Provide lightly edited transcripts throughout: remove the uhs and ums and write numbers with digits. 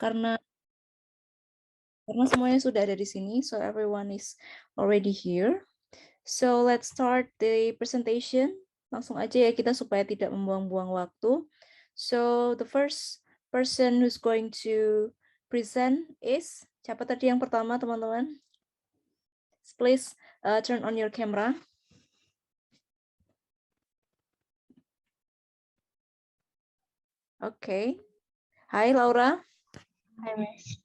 karena semuanya sudah ada di sini, so everyone is already here. So let's start the presentation. Langsung aja ya kita supaya tidak membuang-buang waktu. So the first person who's going to present is, siapa tadi yang pertama teman-teman? Please turn on your camera. Okay. Hai Laura. Hai Miss.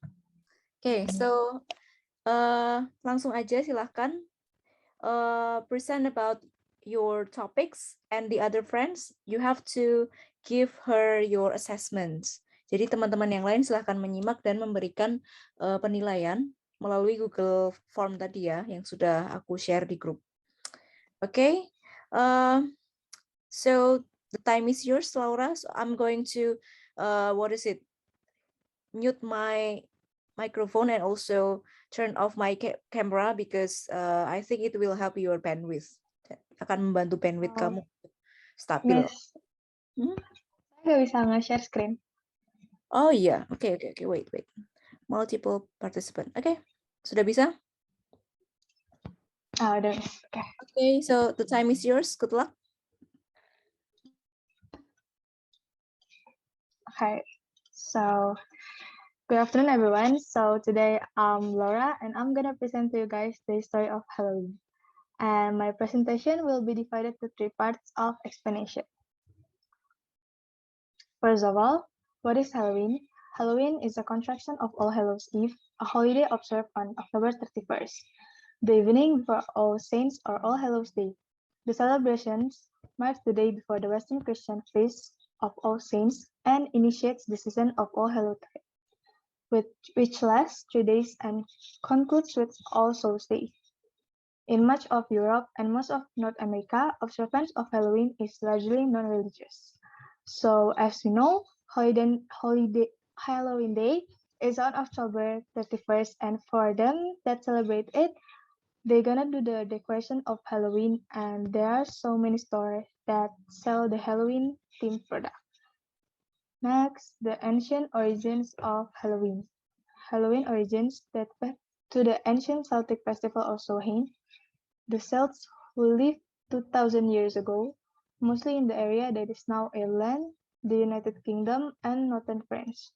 Okay, so langsung aja silahkan present about your topics, and the other friends you have to give her your assessments. Jadi teman-teman yang lain silahkan menyimak dan memberikan penilaian melalui Google Form tadi ya yang sudah aku share di grup. Okay, so the time is yours, Laura. So I'm going to mute my microphone and also turn off my camera because I think it will help your bandwidth. Akan membantu bandwidth kamu stabil. Miss, saya nggak bisa nge-share screen. Oh iya, oke, wait. Multiple participant. Oke, sudah bisa? Udah Miss. Oke. Okay, so the time is yours. Good luck. Okay, so good afternoon everyone. So today I'm Laura and I'm gonna present to you guys the story of Halloween. And my presentation will be divided to 3 parts of explanation. First of all, what is Halloween? Halloween is a contraction of All Hallows Eve, a holiday observed on October 31st, the evening before All Saints or All Hallows Day. The celebrations marks the day before the Western Christian feast of All Saints and initiates the season of All Hallows Day, which lasts 3 days and concludes with All Souls Day. In much of Europe and most of North America, observance of Halloween is largely non-religious. So, as you know, Halloween Day is on October 31st, and for them that celebrate it, they're gonna do the decoration of Halloween, and there are so many stores that sell the Halloween themed product. Next, the ancient origins of Halloween. Halloween origins date back to the ancient Celtic festival of Samhain. The Celts, who lived 2,000 years ago, mostly in the area that is now Ireland, the United Kingdom, and northern France,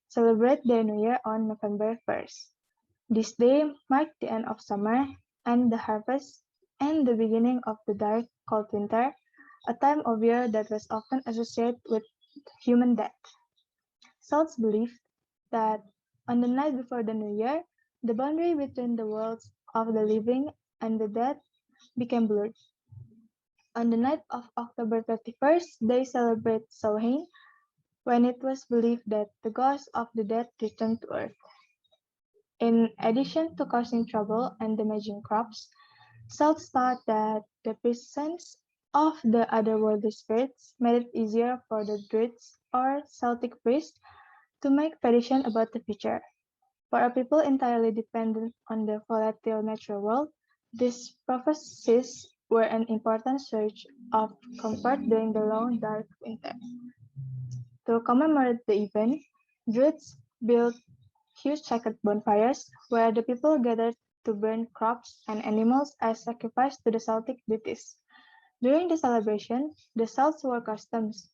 celebrate their New Year on November 1st. This day marked the end of summer and the harvest and the beginning of the dark, cold winter, a time of year that was often associated with human death. Celts believed that on the night before the New Year, the boundary between the worlds of the living and the dead became blurred. On the night of October 31st, they celebrate Samhain, when it was believed that the ghosts of the dead returned to Earth. In addition to causing trouble and damaging crops, Celts thought that the presence of the otherworldly spirits made it easier for the Druids or Celtic priests to make prediction about the future. For a people entirely dependent on the volatile natural world, these prophecies were an important source of comfort during the long, dark winter. To commemorate the event, Druids built huge sacred bonfires where the people gathered to burn crops and animals as sacrifice to the Celtic deities. During the celebration, the Celts wore costumes,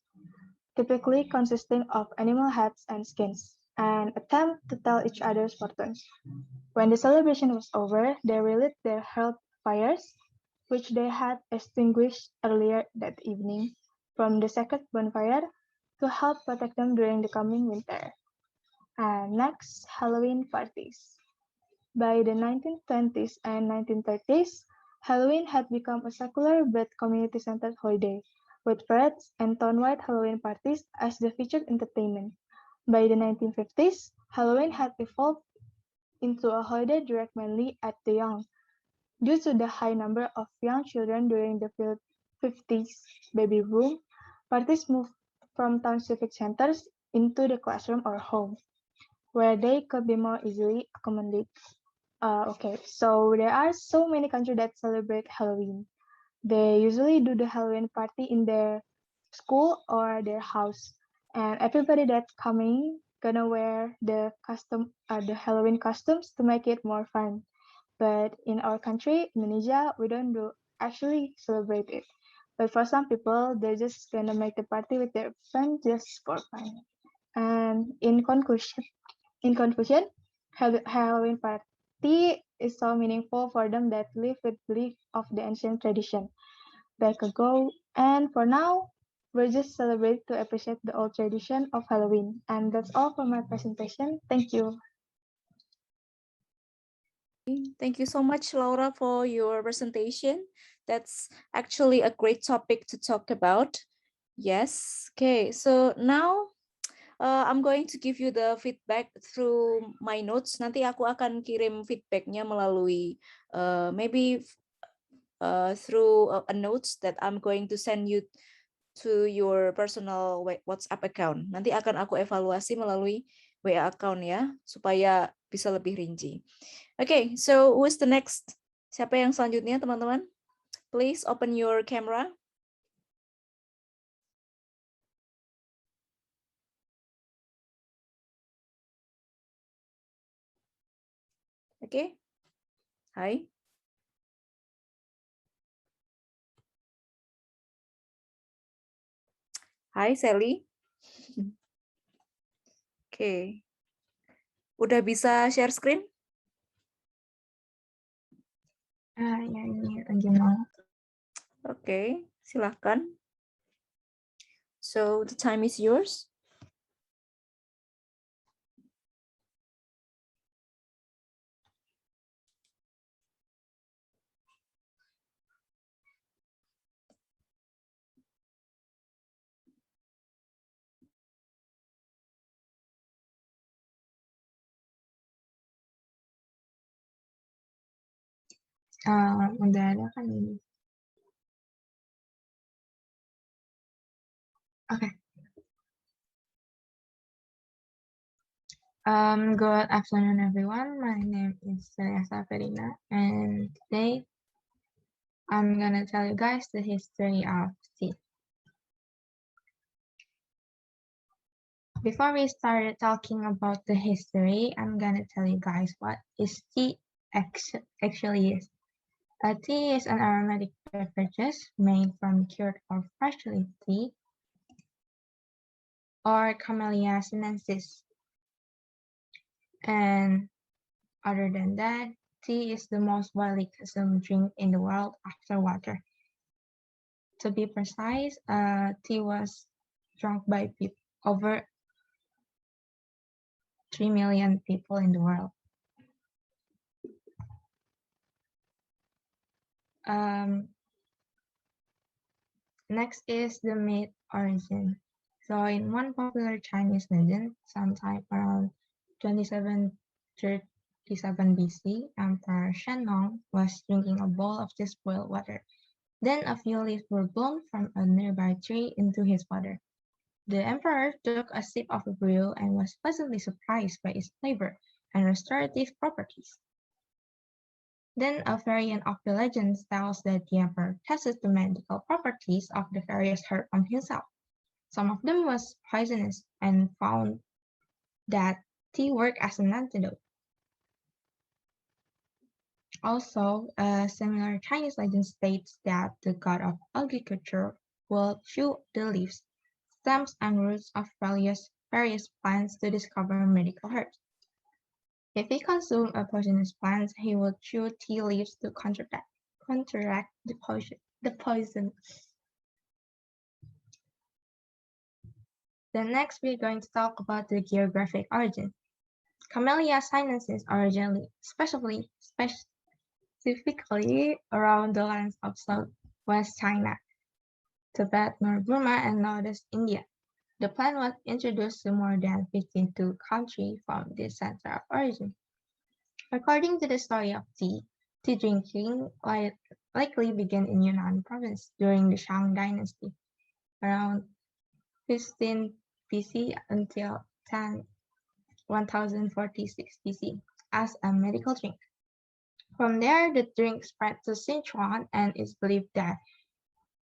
typically consisting of animal heads and skins, and attempt to tell each other's fortunes. When the celebration was over, they relit their hearth fires, which they had extinguished earlier that evening, from the sacred bonfire to help protect them during the coming winter. And next, Halloween parties. By the 1920s and 1930s, Halloween had become a secular but community-centered holiday, with parades and town-wide Halloween parties as the featured entertainment. By the 1950s, Halloween had evolved into a holiday directed mainly at the young. Due to the high number of young children during the 50s baby boom, parties moved from town civic centers into the classroom or home, where they could be more easily accommodated. Okay, so there are so many countries that celebrate Halloween. They usually do the Halloween party in their school or their house, and everybody that's coming gonna wear the Halloween costumes to make it more fun. But in our country, Indonesia, we don't do actually celebrate it. But for some people, they're just gonna make the party with their friends just for fun. And in conclusion, Halloween party is so meaningful for them that live with belief of the ancient tradition back ago. And for now, we'll just celebrate to appreciate the old tradition of Halloween. And that's all for my presentation. Thank you. Thank you so much, Laura, for your presentation. That's actually a great topic to talk about. Yes. Okay. So now I'm going to give you the feedback through my notes. Nanti aku akan kirim feedbacknya melalui maybe through a notes that I'm going to send you to your personal WhatsApp account. Nanti akan aku evaluasi melalui WA account ya, supaya bisa lebih rinci. Okay, so who's the next? Siapa yang selanjutnya, teman-teman? Please open your camera. Okay. Hai. Hai, Sally. Oke. Udah bisa share screen? Ya, ini lagi mau. Oke, silahkan. So, the time is yours. Udah ada kan ini. Okay. Good afternoon, everyone. My name is Teresa Ferina, and today I'm gonna tell you guys the history of tea. Before we started talking about the history, I'm gonna tell you guys what is tea actually is. Tea is an aromatic beverage made from cured or freshly tea or Camellia sinensis. And other than that, tea is the most widely consumed drink in the world after water. To be precise, tea was drunk by over 3 million people in the world. Next is the myth origin. So in one popular Chinese legend, sometime around 2737 BC, Emperor Shennong was drinking a bowl of this boiled water. Then a few leaves were blown from a nearby tree into his water. The emperor took a sip of the brew and was pleasantly surprised by its flavor and restorative properties. Then a variant of the legend tells that the emperor tested the medical properties of the various herbs on himself. Some of them was poisonous and found that tea worked as an antidote. Also, a similar Chinese legend states that the god of agriculture will chew the leaves, stems, and roots of various plants to discover medical herbs. If he consumed a poisonous plant, he would chew tea leaves to counteract the poison. Then next, we're going to talk about the geographic origin. Camellia sinensis originally, specifically around the lands of southwest China, Tibet, North Burma, and northeast India. The plant was introduced to more than 52 countries from this center of origin. According to the story of tea drinking likely began in Yunnan province during the Shang dynasty, around 15 BC until 1046 BC, as a medical drink. From there, the drink spread to Sichuan, and it's believed that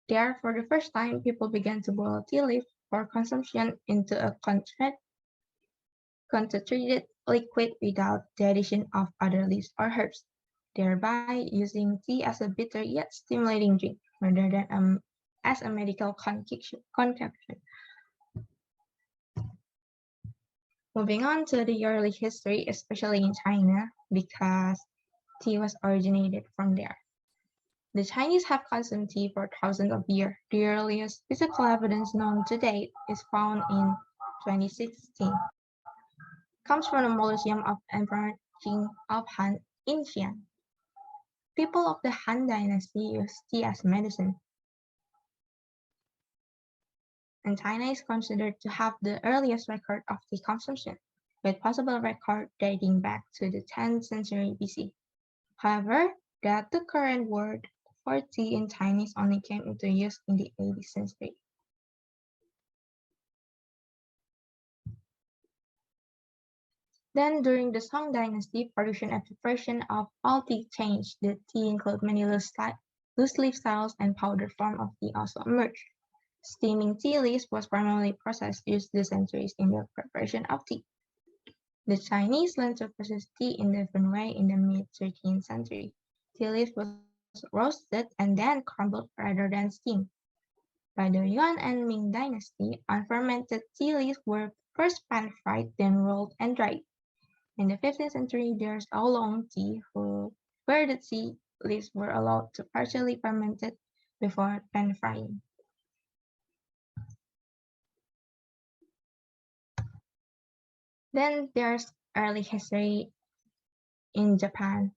there, for the first time, people began to boil tea leaf for consumption into a concentrated liquid without the addition of other leaves or herbs, thereby using tea as a bitter yet stimulating drink rather than as a medical concoction. Moving on to the early history, especially in China, because tea was originated from there. The Chinese have consumed tea for thousands of years. The earliest physical evidence known to date is found in 2016. Comes from the Mausoleum of Emperor Qing of Han in Xi'an. People of the Han Dynasty used tea as medicine. And China is considered to have the earliest record of tea consumption, with possible record dating back to the 10th century BC. However, that the current word for tea in Chinese only came into use in the 18th century. Then, during the Song Dynasty, production and preparation of all tea changed. The tea included many loose leaf styles and powdered form of tea also emerged. Steaming tea leaves was primarily processed used the centuries in the preparation of tea. The Chinese learned to process tea in a different way in the mid-13th century. Tea leaves was roasted and then crumbled rather than steamed. By the Yuan and Ming Dynasty, unfermented tea leaves were first pan-fried, then rolled and dried. In the 15th century, there's oolong tea, where the tea leaves were allowed to partially fermented before pan-frying. Then there's early history in Japan.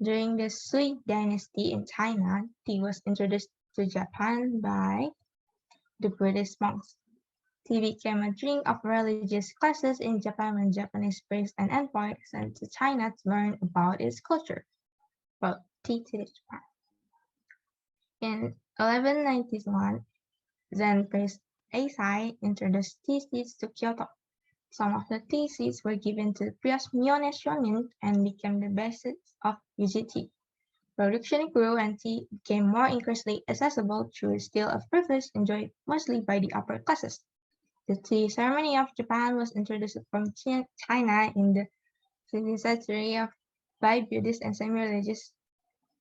During the Sui Dynasty in China, tea was introduced to Japan by the Buddhist monks. Tea became a drink of religious classes in Japan when Japanese priests and envoys sent to China to learn about its culture. Well, tea to Japan. In 1191, Zen priest Eisai introduced tea seeds to Kyoto. Some of the tea seeds were given to the priest Miyone Shonin and became the basis of Yuji tea. Production grew and tea became more increasingly accessible through a style of privilege enjoyed mostly by the upper classes. The tea ceremony of Japan was introduced from China in the 16th century by Buddhist and semi-religious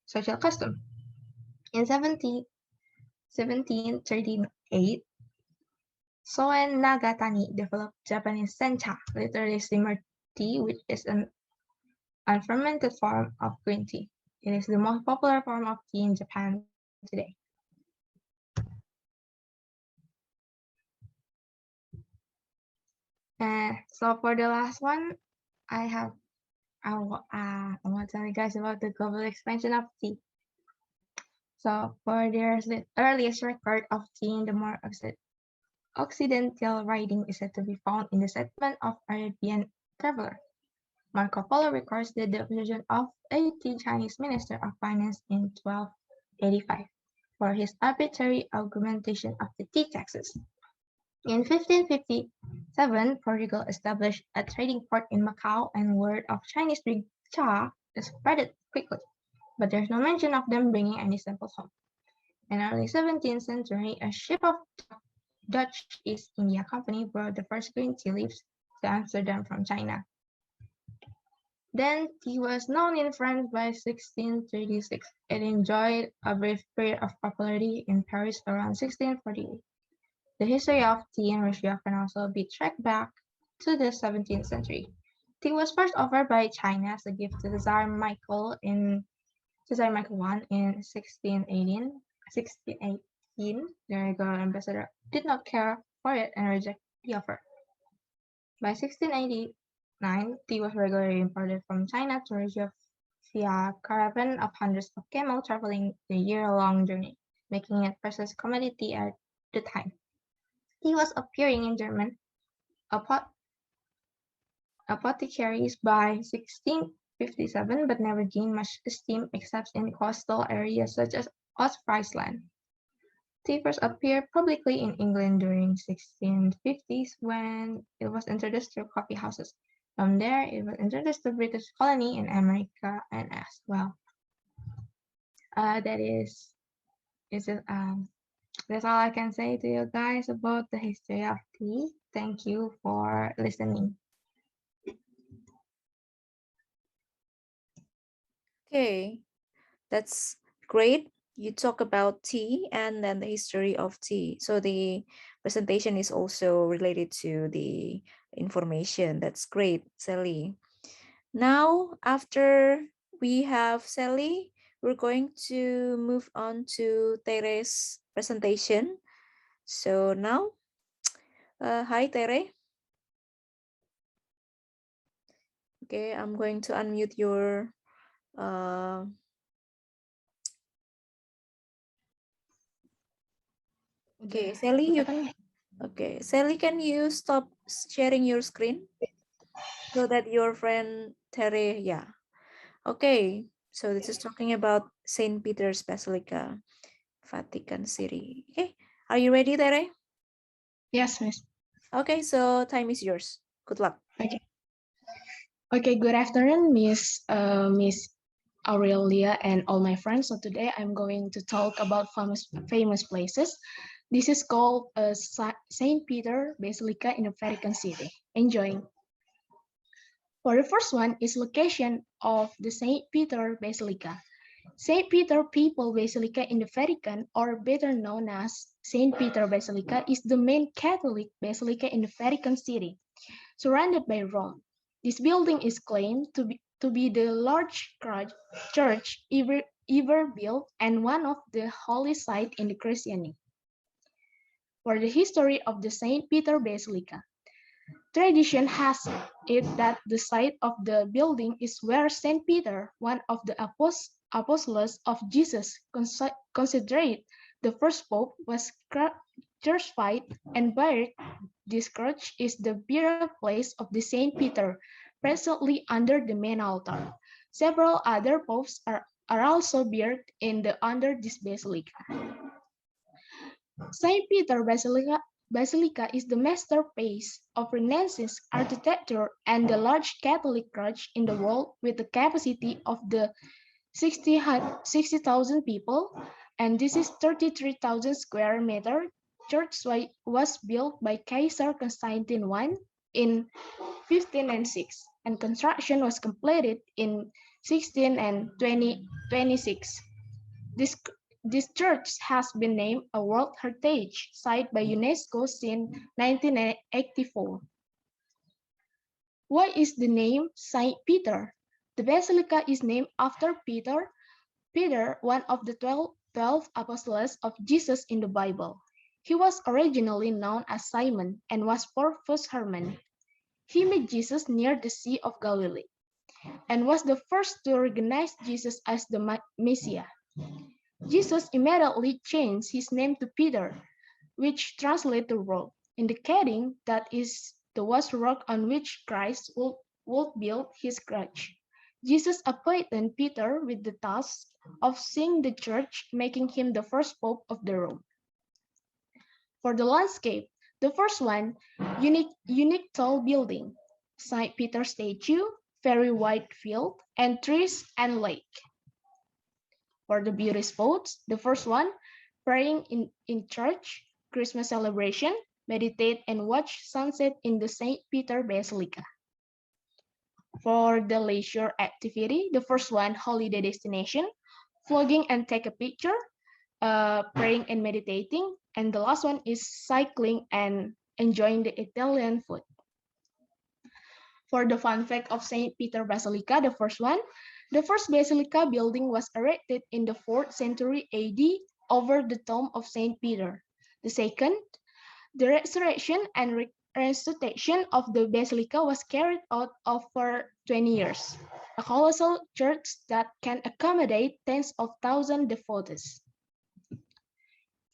social custom. In 1738, Soen Nagatani developed Japanese sencha, literally simmered tea, which is an unfermented form of green tea. It is the most popular form of tea in Japan today. So for the last one, I want to tell you guys about the global expansion of tea. So for there's the earliest record of tea in the more Occidental writing is said to be found in the settlement of Arabian traveler. Marco Polo records the deposition of a tea Chinese minister of finance in 1285 for his arbitrary augmentation of the tea taxes. In 1557, Portugal established a trading port in Macau, and word of Chinese drink cha spread quickly, but there's no mention of them bringing any samples home. In early 17th century, a ship of Dutch East India Company brought the first green tea leaves to Amsterdam from China. Then tea was known in France by 1636. It enjoyed a brief period of popularity in Paris around 1648. The history of tea in Russia can also be tracked back to the 17th century. Tea was first offered by China as a gift to Tsar Michael I in 1618. The regal ambassador did not care for it and rejected the offer. By 1689, tea was regularly imported from China to Russia via caravan of hundreds of camels traveling the year-long journey, making it precious commodity at the time. Tea was appearing in German apothecaries by 1657, but never gained much esteem except in coastal areas such as Ostfriesland. Tea first appeared publicly in England during 1650s when it was introduced through coffee houses. From there, it was introduced to British colony in America and as well. That's all I can say to you guys about the history of tea. Thank you for listening. Okay, that's great. You talk about tea and then the history of tea. So the presentation is also related to the information. That's great, Sally. Now, after we have Sally, we're going to move on to Tere's presentation. So now, hi Tere. Okay, I'm going to unmute your okay, Sally, Sally, can you stop sharing your screen so that your friend Tere, yeah. Okay, so this is talking about Saint Peter's Basilica, Vatican City. Okay, are you ready, Tere? Yes, Miss. Okay, so time is yours. Good luck. Okay. Okay, good afternoon, Miss Aurelia and all my friends. So today I'm going to talk about famous places. This is called Saint Peter Basilica in the Vatican City. Enjoy. For the first one is location of the Saint Peter Basilica. Saint Peter Papal Basilica in the Vatican, or better known as Saint Peter Basilica, is the main Catholic basilica in the Vatican City, surrounded by Rome. This building is claimed to be the largest church ever built and one of the holy sites in the Christianity. For the history of the Saint Peter Basilica, tradition has it that the site of the building is where Saint Peter, one of the apostles of Jesus, considered the first pope, was crucified and buried. This church is the burial place of the Saint Peter, presently under the main altar. Several other popes are also buried under this basilica. Saint Peter Basilica is the masterpiece of Renaissance architecture and the largest Catholic church in the world with a capacity of the 60,000 people, and this is 33,000 square meter. Church was built by Kaiser Constantine I in 1506, and construction was completed in 1626. This church has been named a World Heritage Site by UNESCO since 1984. Why is the name Saint Peter? The basilica is named after Peter, one of the 12 apostles of Jesus in the Bible. He was originally known as Simon and was Porphyro's Herman. He met Jesus near the Sea of Galilee and was the first to recognize Jesus as the Messiah. Jesus immediately changed his name to Peter, which translates to rock, indicating that was the rock on which Christ would build his church. Jesus appointed Peter with the task of seeing the church, making him the first pope of the Rome. For the landscape, the first one, unique tall building, Saint Peter statue, very wide field, and trees and lake. For the beauty spots, the first one, praying in church, Christmas celebration, meditate and watch sunset in the St. Peter Basilica. For the leisure activity, the first one, holiday destination, vlogging and take a picture, praying and meditating, and the last one is cycling and enjoying the Italian food. For the fun fact of St. Peter Basilica, the first one, the first basilica building was erected in the 4th century AD over the tomb of St. Peter. The second, the restoration and restoration of the basilica was carried out over 20 years, a colossal church that can accommodate tens of thousands devotees.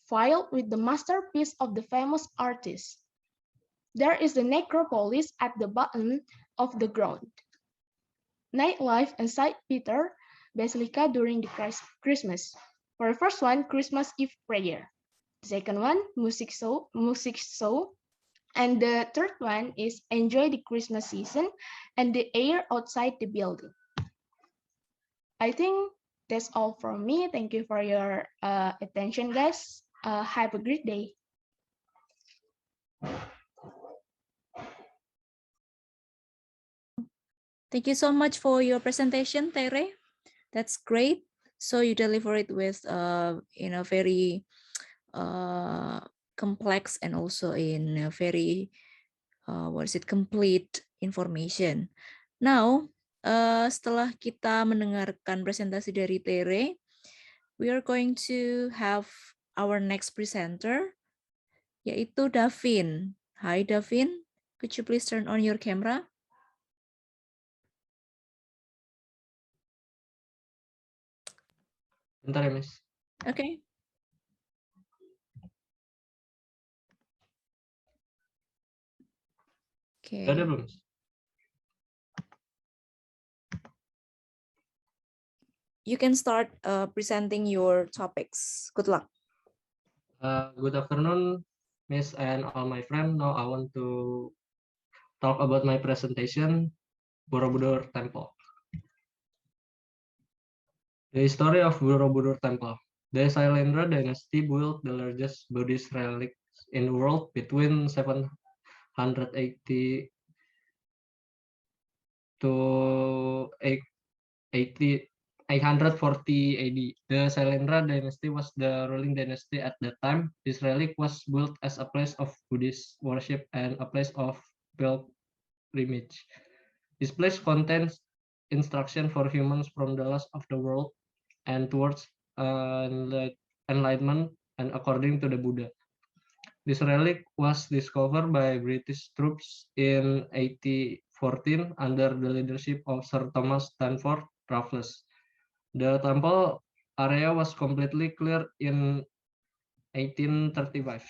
Filed with the masterpiece of the famous artist. There is the necropolis at the bottom of the ground. Nightlife and St. Peter Basilica during the Christmas. For the first one, Christmas Eve prayer. The second one, music show. And the third one is enjoy the Christmas season and the air outside the building. I think that's all from me. Thank you for your attention, guys. Have a great day. Thank you so much for your presentation, Tere. That's great. So you deliver it with very complex and also in a very complete information. Now, setelah kita mendengarkan presentasi dari Tere, we are going to have our next presenter, yaitu Davin. Hi Davin, could you please turn on your camera? Bentar ya, Miss. Okay. Okay. Udah ada belum, Miss? You can start presenting your topics. Good luck. Good afternoon, Miss and all my friends. Now I want to talk about my presentation, Borobudur Temple. The history of Borobudur Temple. The Sailendra dynasty built the largest Buddhist relics in the world between 780 to 840 AD. The Sailendra dynasty was the ruling dynasty at that time. This relic was built as a place of Buddhist worship and a place of pilgrimage. This place contains instruction for humans from the loss of the world and towards enlightenment and according to the Buddha. This relic was discovered by British troops in 1814 under the leadership of Sir Thomas Stanford Raffles. The temple area was completely cleared in 1835.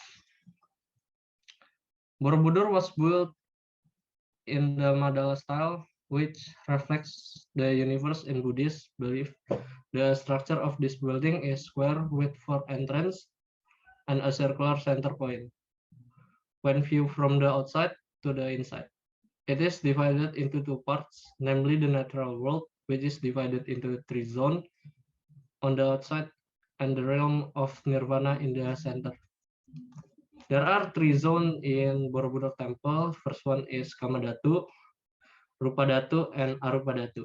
Borobudur was built in the Mandala style, which reflects the universe in Buddhist belief. The structure of this building is square with 4 entrances and a circular center point. When viewed from the outside to the inside, it is divided into 2 parts, namely the natural world, which is divided into 3 zones on the outside, and the realm of Nirvana in the center. There are 3 zones in Borobudur Temple. First one is Kamadhatu, Rupadhatu, and Arupadhatu.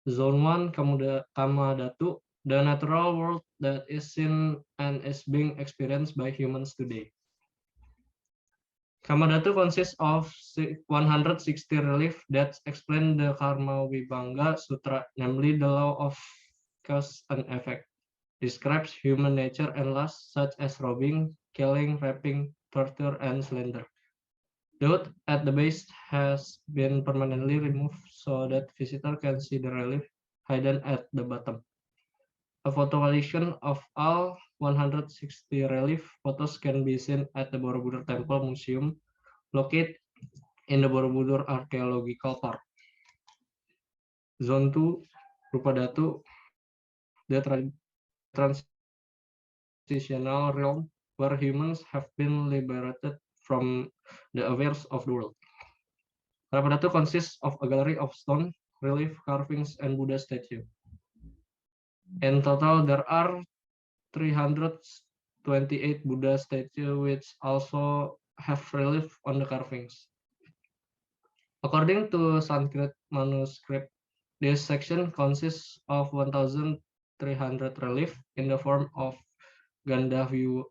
Zone 1, Kamadhatu, the natural world that is seen and is being experienced by humans today. Kamadhatu consists of 160 reliefs that explain the Karma Vibhanga Sutra, namely the law of cause and effect. Describes human nature and lust, such as robbing, killing, raping, torture, and slander. The wood at the base has been permanently removed so that visitors can see the relief hidden at the bottom. A photo collection of all 160 relief photos can be seen at the Borobudur Temple Museum, located in the Borobudur Archaeological Park. Zone 2, Rupadhatu, the transitional realm where humans have been liberated from the affairs of the world. Rupadhatu consists of a gallery of stone, relief, carvings, and Buddha statue. In total, there are 328 Buddha statues, which also have relief on the carvings. According to Sanskrit manuscript, this section consists of 1,300 relief in the form of Gandhavyuha,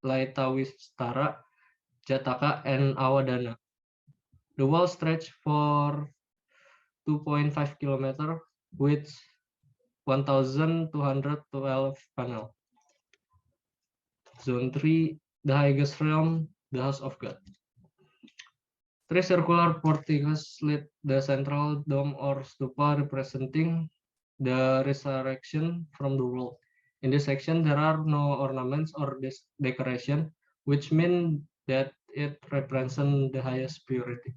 Laitawistara, Jataka, and Awadana. The wall stretches for 2.5 km with 1,212 panels. Zone 3, the highest realm, the House of God. 3 circular porticos lead the central dome or stupa representing the resurrection from the world. In this section, there are no ornaments or decoration, which mean that it represents the highest purity.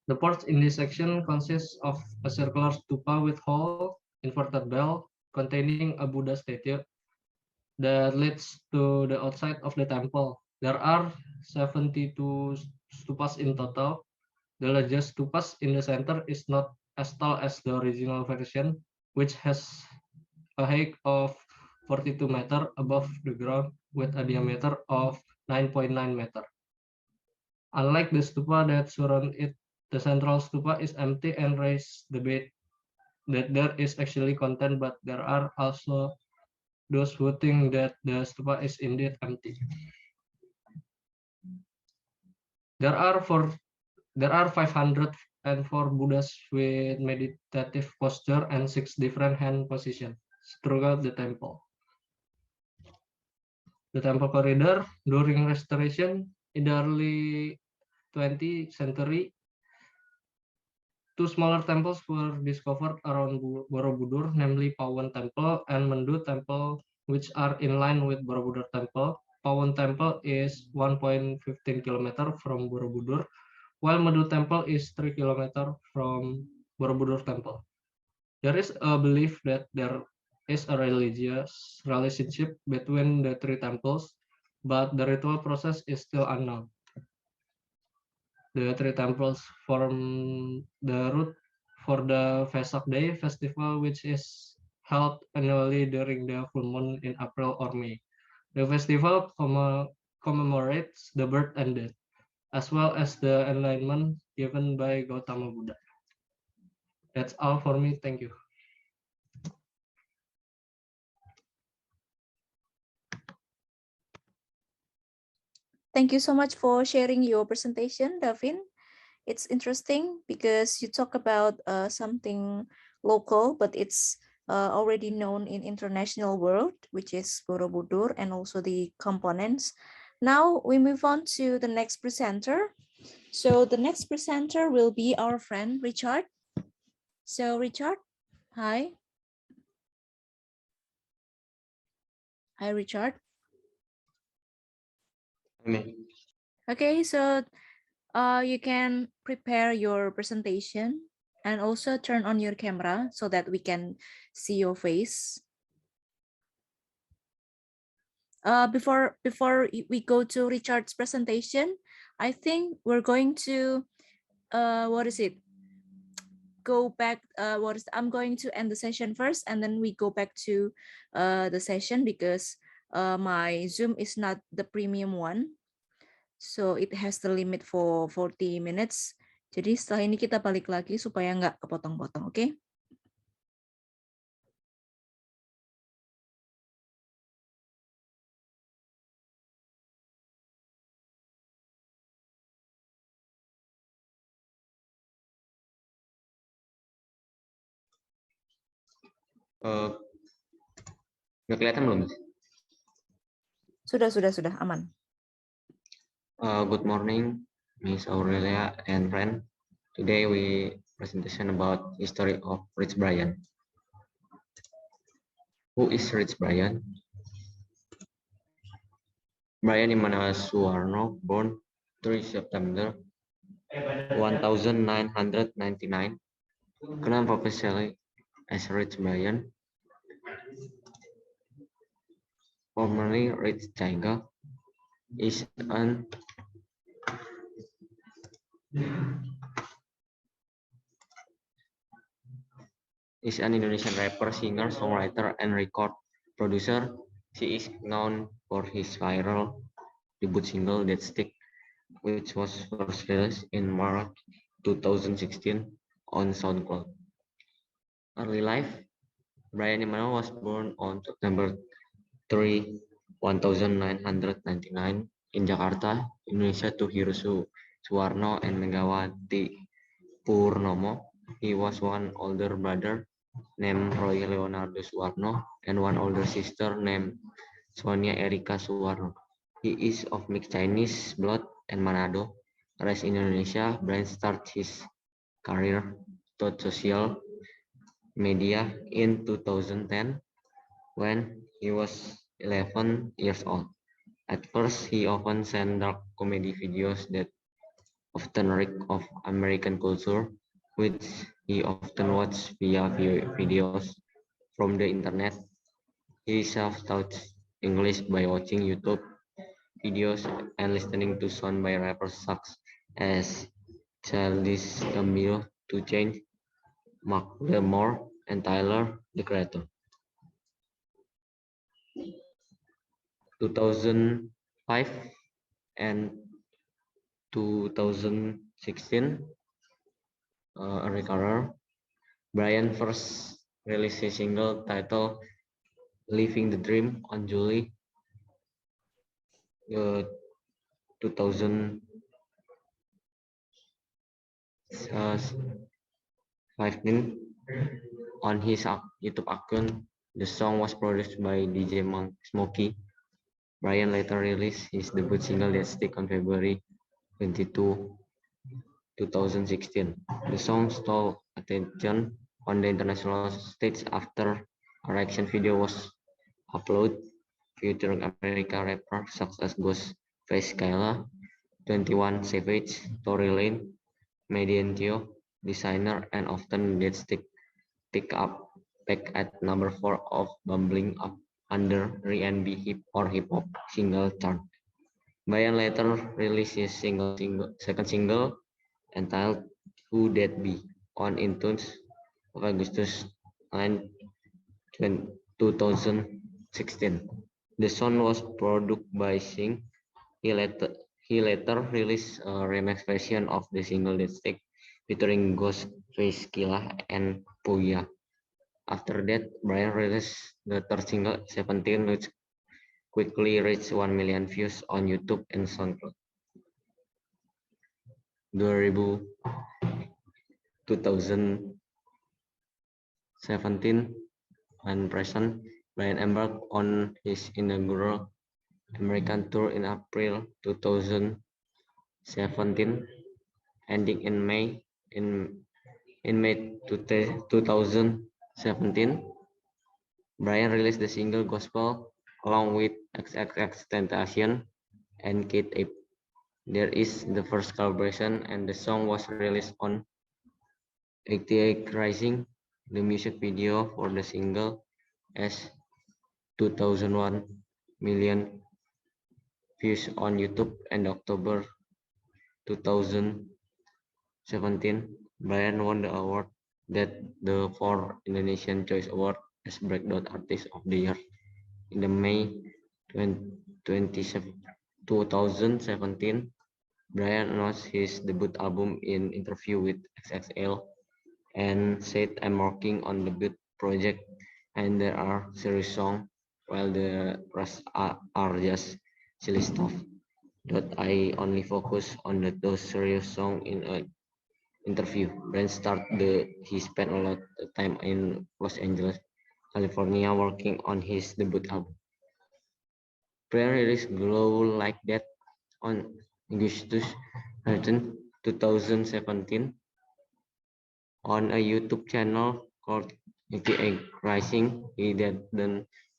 The porch in this section consists of a circular stupa with hole, inverted bell, containing a Buddha statue that leads to the outside of the temple. There are 72 stupas in total. The largest stupas in the center is not as tall as the original version, which has a height of 42 meters above the ground with a diameter of 9.9 meters. Unlike the stupa that surround it, The central stupa is empty and raise debate that there is actually content, but there are also those who think that the stupa is indeed empty. There are 504 Buddhas with meditative posture and 6 different hand positions throughout the temple. The temple corridor during restoration in the early 20th century, 2 smaller temples were discovered around Borobudur, namely Pawan Temple and Mendu Temple, which are in line with Borobudur Temple. Pawan Temple is 1.15 km from Borobudur, while Mendu Temple is 3 km from Borobudur Temple. There is a belief that there is a religious relationship between the 3 temples, but the ritual process is still unknown. The 3 temples form the route for the Vesak Day festival, which is held annually during the full moon in April or May. The festival commemorates the birth and death, as well as the enlightenment given by Gautama Buddha. That's all for me. Thank you. Thank you so much for sharing your presentation, Davin. It's interesting because you talk about something local, but it's already known in international world, which is Borobudur and also the components. Now we move on to the next presenter. So the next presenter will be our friend Richard. So Richard, hi. Hi, Richard. Okay, so you can prepare your presentation and also turn on your camera so that we can see your face. Before we go to Richard's presentation, I think we're going to go back. I'm going to end the session first, and then we go back to the session because my Zoom is not the premium one, so it has the limit for 40 minutes. Jadi setelah ini kita balik lagi supaya nggak kepotong-potong, oke? Udah kelihatan belum? Sudah, aman. Good morning, Miss Aurelia and friend. Today we presentation about history of Rich Brian. Who is Rich Brian? Brian Immanuel Suwarno, born 3 September 1999, known officially as Rich Brian, formerly Rich Chaiga, is an Indonesian rapper, singer, songwriter, and record producer. She is known for his viral debut single That Stick, which was first released in March 2016 on SoundCloud. Early life, Brian Immanuel was born on September 3, 1999 in Jakarta, Indonesia to Heru Suwarno and Megawati Purnomo. He was one older brother named Roy Leonardo Suwarno and one older sister named Sonia Erika Suwarno. He is of mixed Chinese blood and Manado. Raised in Indonesia, Brian started his career toward social media in 2010 when he was 11 years old. At first, he often sent dark comedy videos that often reek of American culture, which he often watched via videos from the internet. He self-taught English by watching YouTube videos and listening to songs by rappers such as Childish Gambino, 2 Chainz, Macklemore, and Tyler, the Creator. 2005 and 2016, a recorder. Brian first released a single titled "Living the Dream" on July 2015. On his YouTube account. The song was produced by DJ Smokey. Brian later released his debut single "That Stick" on February 22, 2016. The song stole attention on the international stage after a reaction video was uploaded featuring American rappers such as Ghostface Killah, 21 Savage, Tory Lane, Mediantio, Designer, and often Dead Stick pick up back at number 4 of Bubbling Up under R&B hip hop single chart. Brian later released his second single entitled "Who That Be" on iTunes of August 9, 2016. The song was produced by Sing. He later released a remix version of the single "Dead Stick" featuring Ghostface Killah and Pouya. After that, Brian released the third single, 17, which quickly reached 1 million views on YouTube and SoundCloud. 2017 and present, Brian embarked on his inaugural American tour in April 2017, ending in May. In May 2017, Brian released the single "Gospel" along with XXXTentacion and Kid Ape. There is the first collaboration, and the song was released on 88 Rising. The music video for the single has 2001 million views on YouTube, and October 2017, Brian won the award that the for Indonesian Choice Award as Breakthrough Artist of the Year. In the May 2017, Brian announced his debut album in interview with XXL and said, "I'm working on the debut project and there are serious songs while the rest are just silly stuff. That I only focus on those serious songs in an interview." Brian he spent a lot of time in Los Angeles, California working on his debut album. Brian released "Glow Like That" on August 13, 2017 on a YouTube channel called 88 Rising. He then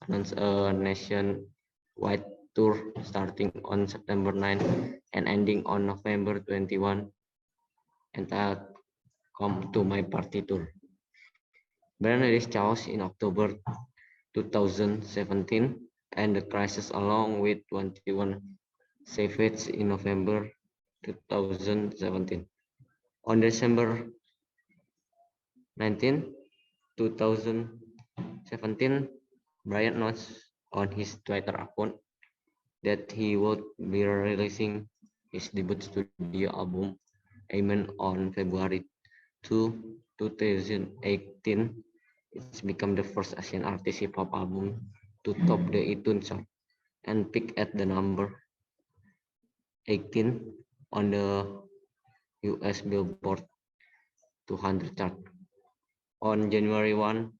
announced a nationwide tour starting on September 9 and ending on November 21, entitled "Come to My Party Tour." Brian released "Chaos" in October 2017 and "The Crisis" along with 21 Savage in November 2017. On December 19, 2017, Brian announced on his Twitter account that he would be releasing his debut studio album Amen on February 2, 2018. It's become the first Asian artist hip hop album to top the iTunes chart and peak at the number 18 on the US Billboard 200 chart. On January 1,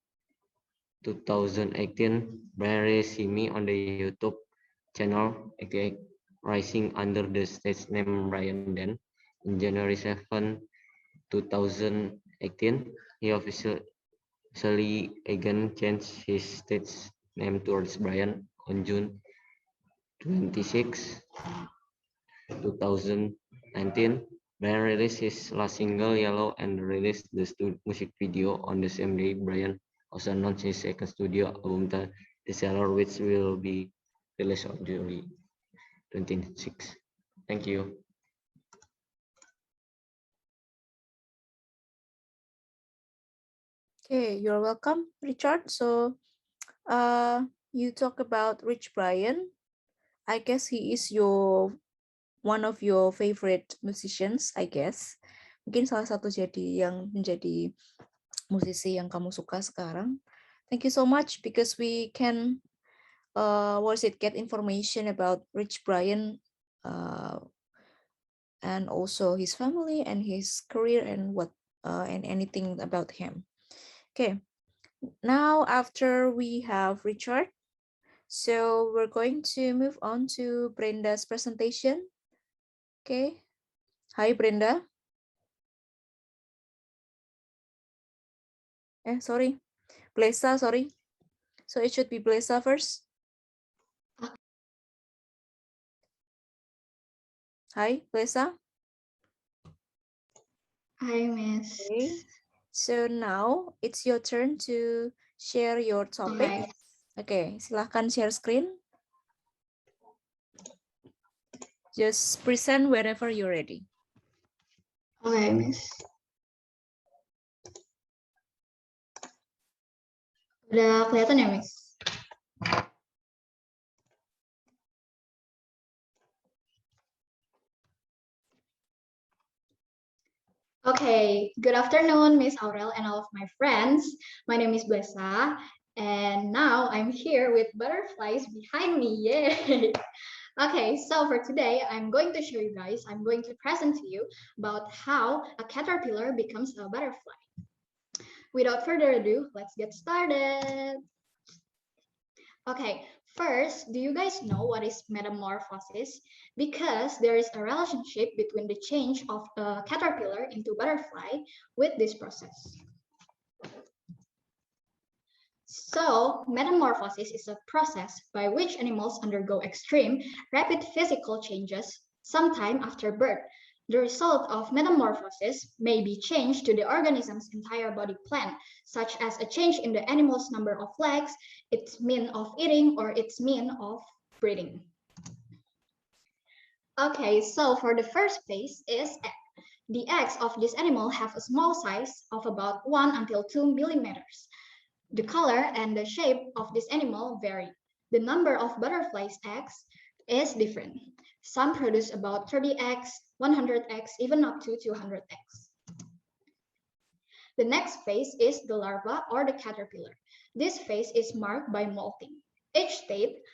2018, Brian released "See Me" on the YouTube channel 88 Rising under the stage name Brian Den. In January 7, 2018, he officially again changed his stage name towards Brian. On June 26, 2019, Brian released his last single, "Yellow", and released the music video on the same day. Brian also announced his second studio album, "The Seller", which will be released on July 26. Thank you. Okay, you're welcome, Richard. So, you talk about Rich Brian. I guess he is one of your favorite musicians, I guess. Mungkin salah satu yang menjadi musisi yang kamu suka sekarang. Thank you so much because we can get information about Rich Brian and also his family and his career and and anything about him. Okay, now after we have Richard, so we're going to move on to Brenda's presentation. Okay, hi Brenda. Sorry, Blesa, sorry. So it should be Blesa first. Hi, Blesa. Hi, Miss. Okay. So now it's your turn to share your topic. Alright. Okay, silahkan share screen. Just present wherever you're ready. Okay, Miss. Udah kelihatan ya, Miss? Okay, good afternoon, Miss Aurel and all of my friends. My name is Blesa, and now I'm here with butterflies behind me. Yay! Okay, so for today, I'm going to present to you about how a caterpillar becomes a butterfly. Without further ado, let's get started. Okay, first, do you guys know what is metamorphosis? Because there is a relationship between the change of a caterpillar into butterfly with this process. So, metamorphosis is a process by which animals undergo extreme, rapid physical changes sometime after birth. The result of metamorphosis may be change to the organism's entire body plan, such as a change in the animal's number of legs, its mean of eating, or its mean of breathing. Okay, so for the first phase is egg. The eggs of this animal have a small size of about 1 until 2 millimeters. The color and the shape of this animal vary. The number of butterflies' eggs is different. Some produce about 30 eggs, 100 eggs, even up to 200 eggs. The next phase is the larva or the caterpillar. This phase is marked by molting. Each state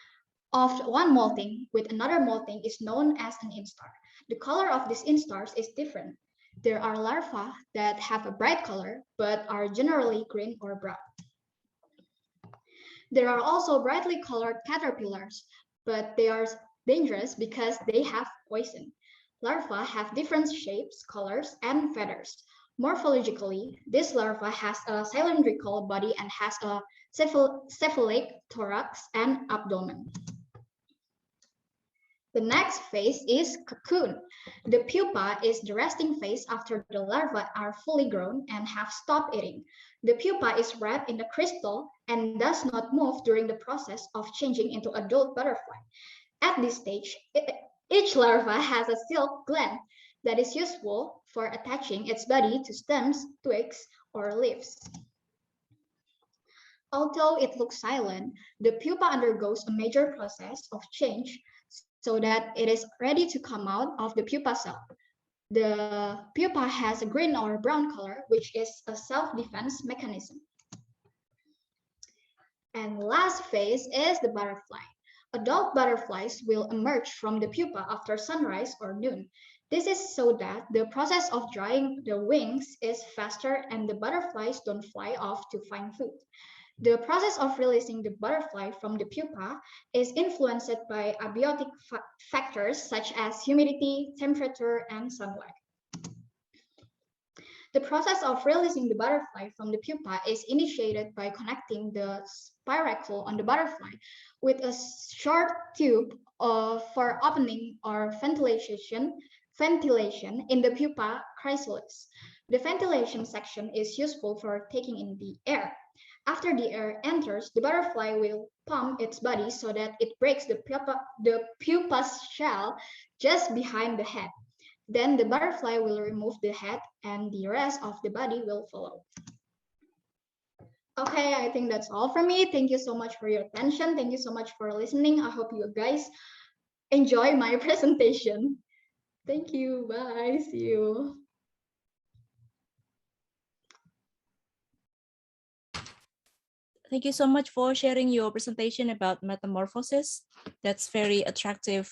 of one molting with another molting is known as an instar. The color of these instars is different. There are larvae that have a bright color but are generally green or brown. There are also brightly colored caterpillars, but they are dangerous because they have poison. Larvae have different shapes, colors, and feathers. Morphologically, this larva has a cylindrical body and has a cephalic thorax and abdomen. The next phase is cocoon. The pupa is the resting phase after the larvae are fully grown and have stopped eating. The pupa is wrapped in a crystal and does not move during the process of changing into adult butterfly. At this stage, each larva has a silk gland that is useful for attaching its body to stems, twigs, or leaves. Although it looks silent, the pupa undergoes a major process of change so that it is ready to come out of the pupa cell. The pupa has a green or brown color, which is a self-defense mechanism. And last phase is the butterfly. Adult butterflies will emerge from the pupa after sunrise or noon. This is so that the process of drying the wings is faster and the butterflies don't fly off to find food. The process of releasing the butterfly from the pupa is influenced by abiotic factors such as humidity, temperature, and sunlight. The process of releasing the butterfly from the pupa is initiated by connecting the spiracle on the butterfly with a short tube for opening or ventilation in the pupa chrysalis. The ventilation section is useful for taking in the air. After the air enters, the butterfly will pump its body so that it breaks the pupa's shell just behind the head. Then the butterfly will remove the head and the rest of the body will follow. Okay, I think that's all for me. Thank you so much for your attention. Thank you so much for listening. I hope you guys enjoy my presentation. Thank you. Bye. See you. thank you so much for sharing your presentation about metamorphosis. That's very attractive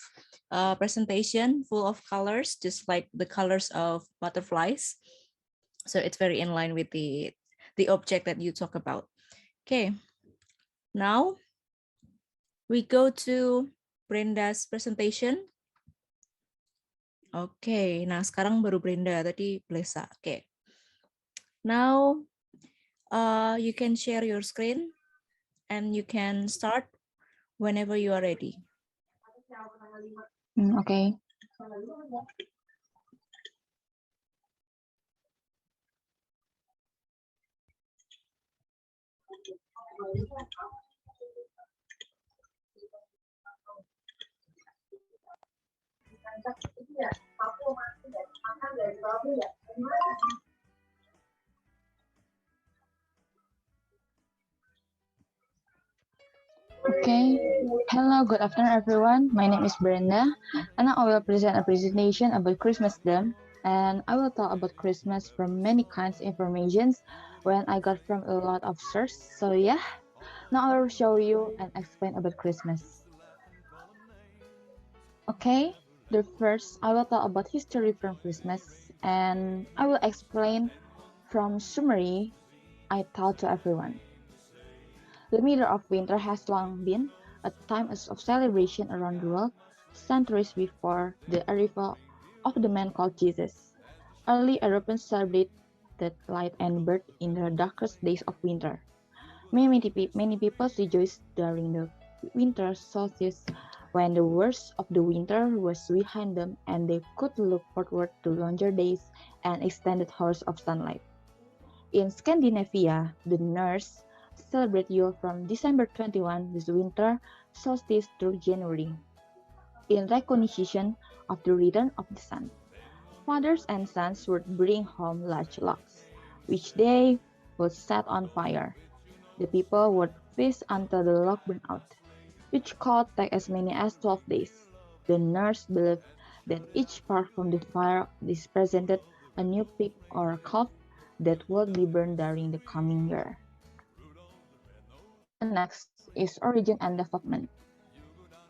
presentation, full of colors, just like the colors of butterflies. So it's very in line with the object that you talk about. Okay, now we go to Brenda's presentation. Oke, nah sekarang baru Brenda, tadi Blesa. Oke, now you can share your screen and you can start whenever you are ready. Okay. Okay. Hello, good afternoon, everyone. My name is Brenda, and I will present a presentation about Christmas theme. And I will talk about Christmas from many kinds of informations when I got from a lot of sources. So yeah, now I will show you and explain about Christmas. Okay, the first I will talk about history from Christmas, and I will explain from summary I taught to everyone. The middle of winter has long been a time of celebration around the world, centuries before the arrival of the man called Jesus. Early Europeans celebrated light and birth in the darkest days of winter. Many people rejoiced during the winter solstice when the worst of the winter was behind them and they could look forward to longer days and extended hours of sunlight. In Scandinavia, the Norse celebrate Yule from December 21 this winter solstice through January, in recognition of the return of the sun. Fathers and sons would bring home large logs, which they would set on fire. The people would feast until the log burned out, which could take as many as 12 days. The Norse believed that each part from the fire represented a new pig or calf that would be burned during the coming year. And next is origin and development.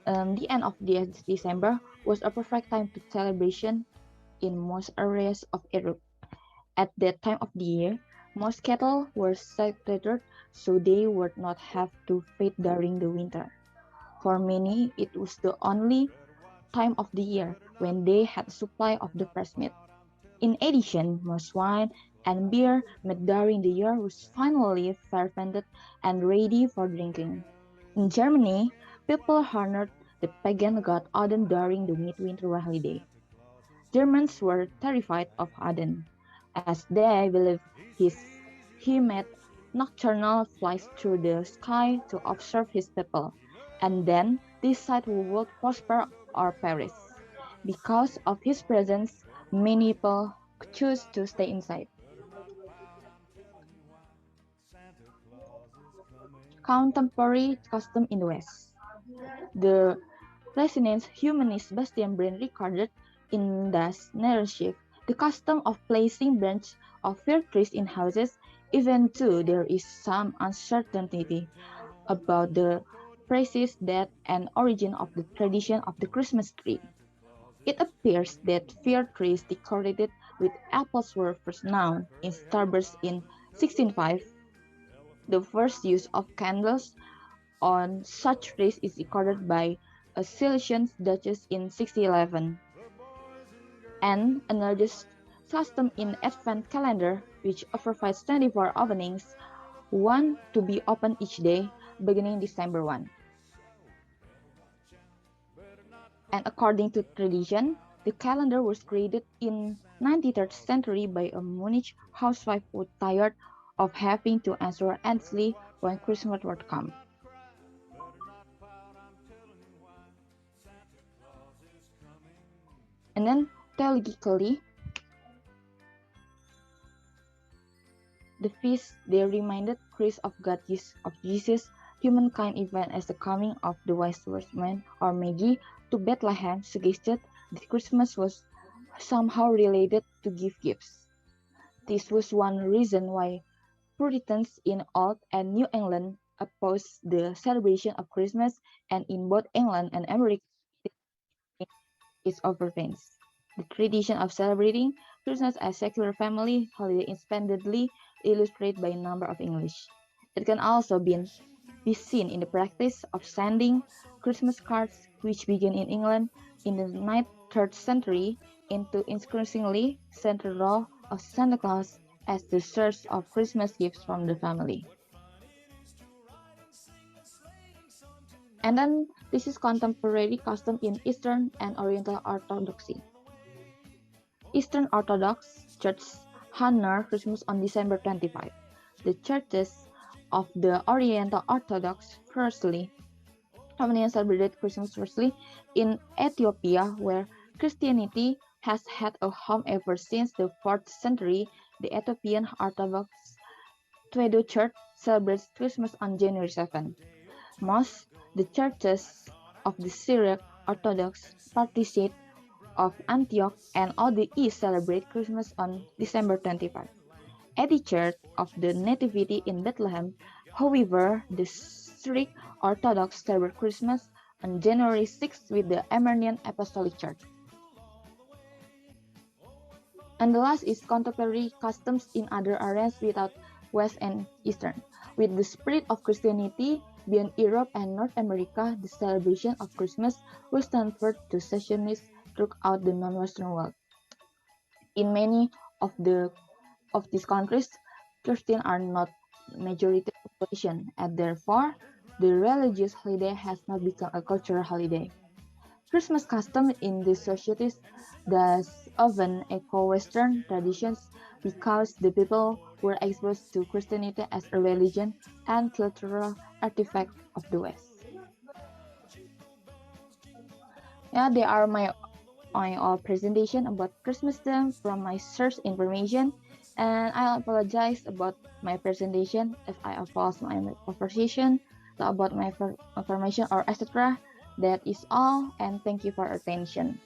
The end of December was a perfect time to celebration in most areas of Europe. At that time of the year, most cattle were slaughtered so they would not have to feed during the winter. For many, it was the only time of the year when they had a supply of the fresh meat. In addition, most wine and beer made during the year was finally fermented and ready for drinking. In Germany, people honored the pagan god Odin during the midwinter holiday. Germans were terrified of Odin, as they believed he made nocturnal flights through the sky to observe his people, and then decide who would prosper or perish. Because of his presence, many people choose to stay inside. Contemporary custom in the West. The Renaissance humanist Bastian Brand recorded in Das Narrative the custom of placing branches of fir trees in houses, even though there is some uncertainty about the precise date and origin of the tradition of the Christmas tree. It appears that fir trees decorated with apples were first known in Starburst in 1605. The first use of candles on such trees is recorded by a Silesian duchess in 1611. And another custom in Advent calendar, which provides 24 openings, one to be opened each day, beginning December 1. And according to tradition, the calendar was created in 19th century by a Munich housewife who tired of having to answer endlessly when Christmas would come. And then theologically, the feast they reminded Christ of God of Jesus, humankind event as the coming of the wise man or Magi to Bethlehem suggested that Christmas was somehow related to give gifts. This was one reason why Puritans in Old and New England opposed the celebration of Christmas, and in both England and America, is overfans. The tradition of celebrating Christmas as secular family holiday is splendidly illustrated by a number of English. It can also be seen in the practice of sending Christmas cards, which began in England in the 9th, 3rd century, into increasingly central role of Santa Claus as the source of Christmas gifts from the family. And then this is contemporary custom in Eastern and Oriental Orthodoxy. Eastern Orthodox churches honor Christmas on December 25. The churches of the Oriental Orthodox firstly celebrated Christmas firstly in Ethiopia, where Christianity has had a home ever since the 4th century. The Ethiopian Orthodox Tewahedo Church celebrates Christmas on January 7. Most the churches of the Syriac Orthodox Patriarchate of Antioch and all the East celebrate Christmas on December 25. At the Church of the Nativity in Bethlehem, however, the Syriac Orthodox celebrate Christmas on January 6 with the Armenian Apostolic Church. And the last is contemporary customs in other areas without West and Eastern. With the spread of Christianity beyond Europe and North America, the celebration of Christmas was transferred to Saxonists throughout the non-Western world. In many of these countries, Christians are not majority population, and therefore, the religious holiday has not become a cultural holiday. Christmas custom in these societies thus often echo Western traditions because the people were exposed to Christianity as a religion and cultural artifact of the West. Yeah, they are my presentation about Christmas theme from my search information, and I apologize about my presentation if I oppose my conversation about my information or etc. That is all, and thank you for attention.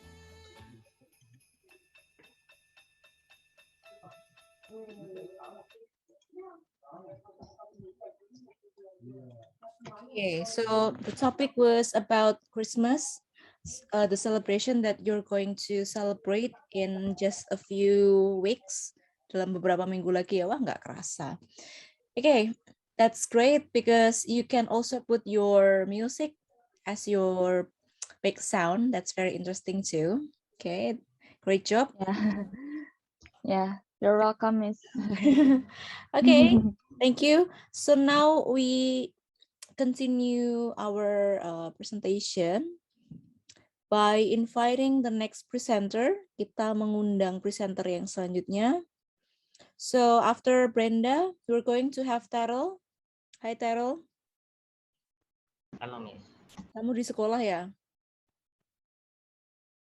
Okay, so the topic was about Christmas, the celebration that you're going to celebrate in just a few weeks, dalam beberapa minggu lagi ya, wah nggak kerasa. Okay, that's great because you can also put your music as your big sound. That's very interesting too. Okay, great job. Yeah, yeah, you're welcome, Miss. Okay, thank you. So now we continue our presentation by inviting the next presenter. Kita mengundang presenter yang selanjutnya. So after Brenda, we're going to have Terrell. Hi Terrell. Halo Miss. Kamu di sekolah ya?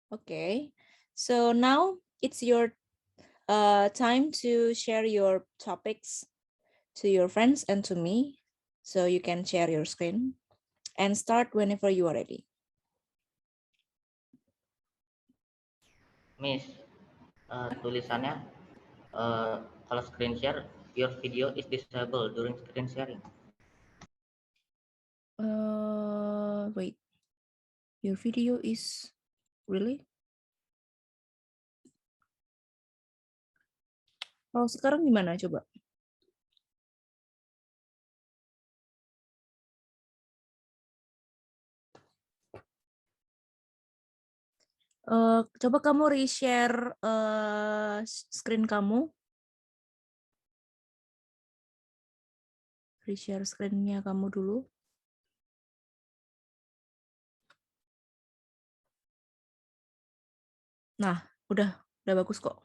Okay. So now it's your time to share your topics to your friends and to me. So you can share your screen and start whenever you are ready. Miss, tulisannya kalau screen share, your video is disabled during screen sharing. Wait. Your video is really? Oh, sekarang gimana coba? Coba kamu reshare screen kamu. Reshare screen-nya kamu dulu. Nah, udah bagus kok.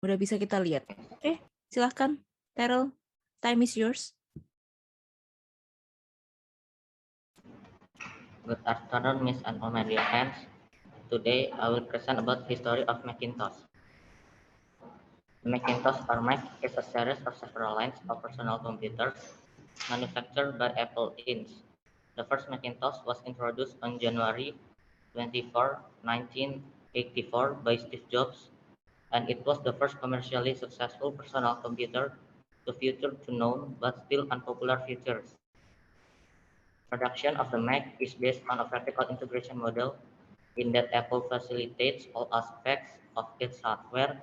Udah bisa kita lihat. Oke, silahkan. Terrell, time is yours. Good afternoon, Miss and all my dear friends. Today, I will present about history of Macintosh. The Macintosh or Mac is a series of several lines of personal computers manufactured by Apple Inc. The first Macintosh was introduced on January 24, 1984 by Steve Jobs, and it was the first commercially successful personal computer to future to known but still unpopular features. Production of the Mac is based on a vertical integration model in that Apple facilitates all aspects of its hardware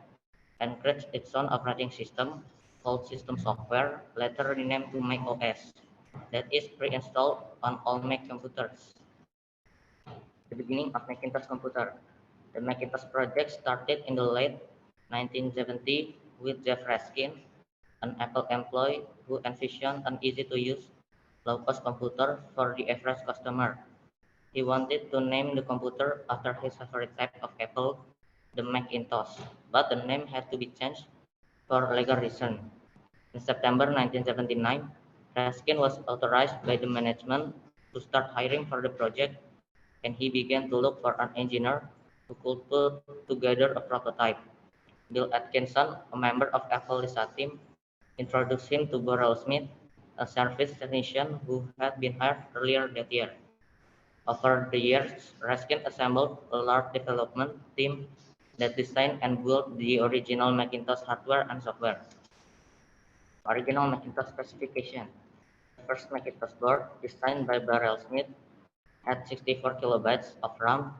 and creates its own operating system called System Software, later renamed to Mac OS, that is pre-installed on all Mac computers. The beginning of Macintosh computer. The Macintosh project started in the late 1970s with Jeff Raskin, an Apple employee who envisioned an easy-to-use, low-cost computer for the average customer. He wanted to name the computer after his favorite type of Apple, the Macintosh, but the name had to be changed for legal reasons. In September 1979, Raskin was authorized by the management to start hiring for the project, and he began to look for an engineer who could put together a prototype. Bill Atkinson, a member of Apple Lisa team, introduced him to Burrell Smith, a service technician who had been hired earlier that year. Over the years, Raskin assembled a large development team that designed and built the original Macintosh hardware and software. Original Macintosh specification. The first Macintosh board, designed by Burrell Smith, had 64 kilobytes of RAM,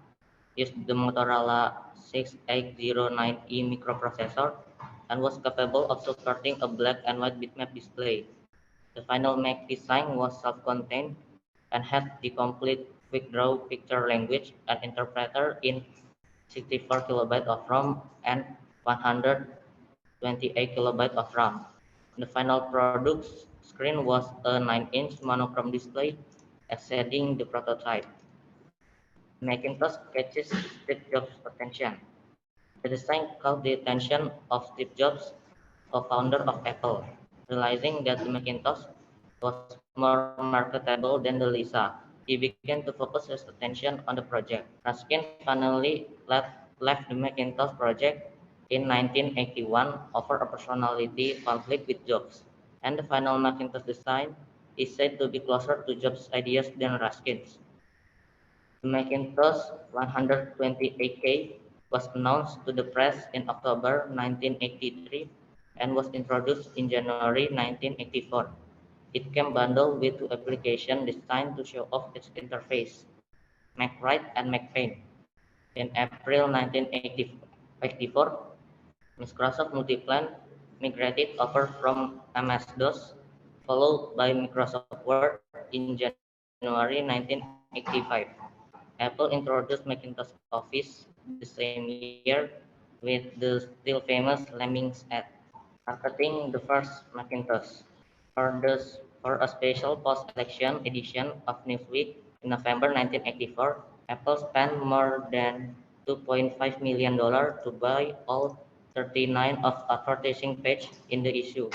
used the Motorola 6809E microprocessor, and was capable of supporting a black and white bitmap display. The final Mac design was self-contained and had the complete quick draw picture language and interpreter in 64 kilobytes of RAM and 128 kilobytes of RAM. The final product screen was a 9-inch monochrome display, exceeding the prototype. Macintosh catches Steve Jobs' attention. The design caught the attention of Steve Jobs, co-founder of Apple. Realizing that the Macintosh was more marketable than the Lisa, he began to focus his attention on the project. Raskin finally left the Macintosh project in 1981 over a personality conflict with Jobs, and the final Macintosh design is said to be closer to Jobs' ideas than Raskin's. The Macintosh 128K was announced to the press in October 1983 and was introduced in January 1984. It came bundled with two applications designed to show off its interface, MacWrite and MacPaint. In April 1984, Microsoft Multiplan migrated over from MS-DOS, followed by Microsoft Word in January 1985. Apple introduced Macintosh Office the same year with the still famous Lemmings ad, marketing the first Macintosh. For a special post-election edition of Newsweek in November 1984, Apple spent more than $2.5 million to buy all 39 of advertising pages in the issue.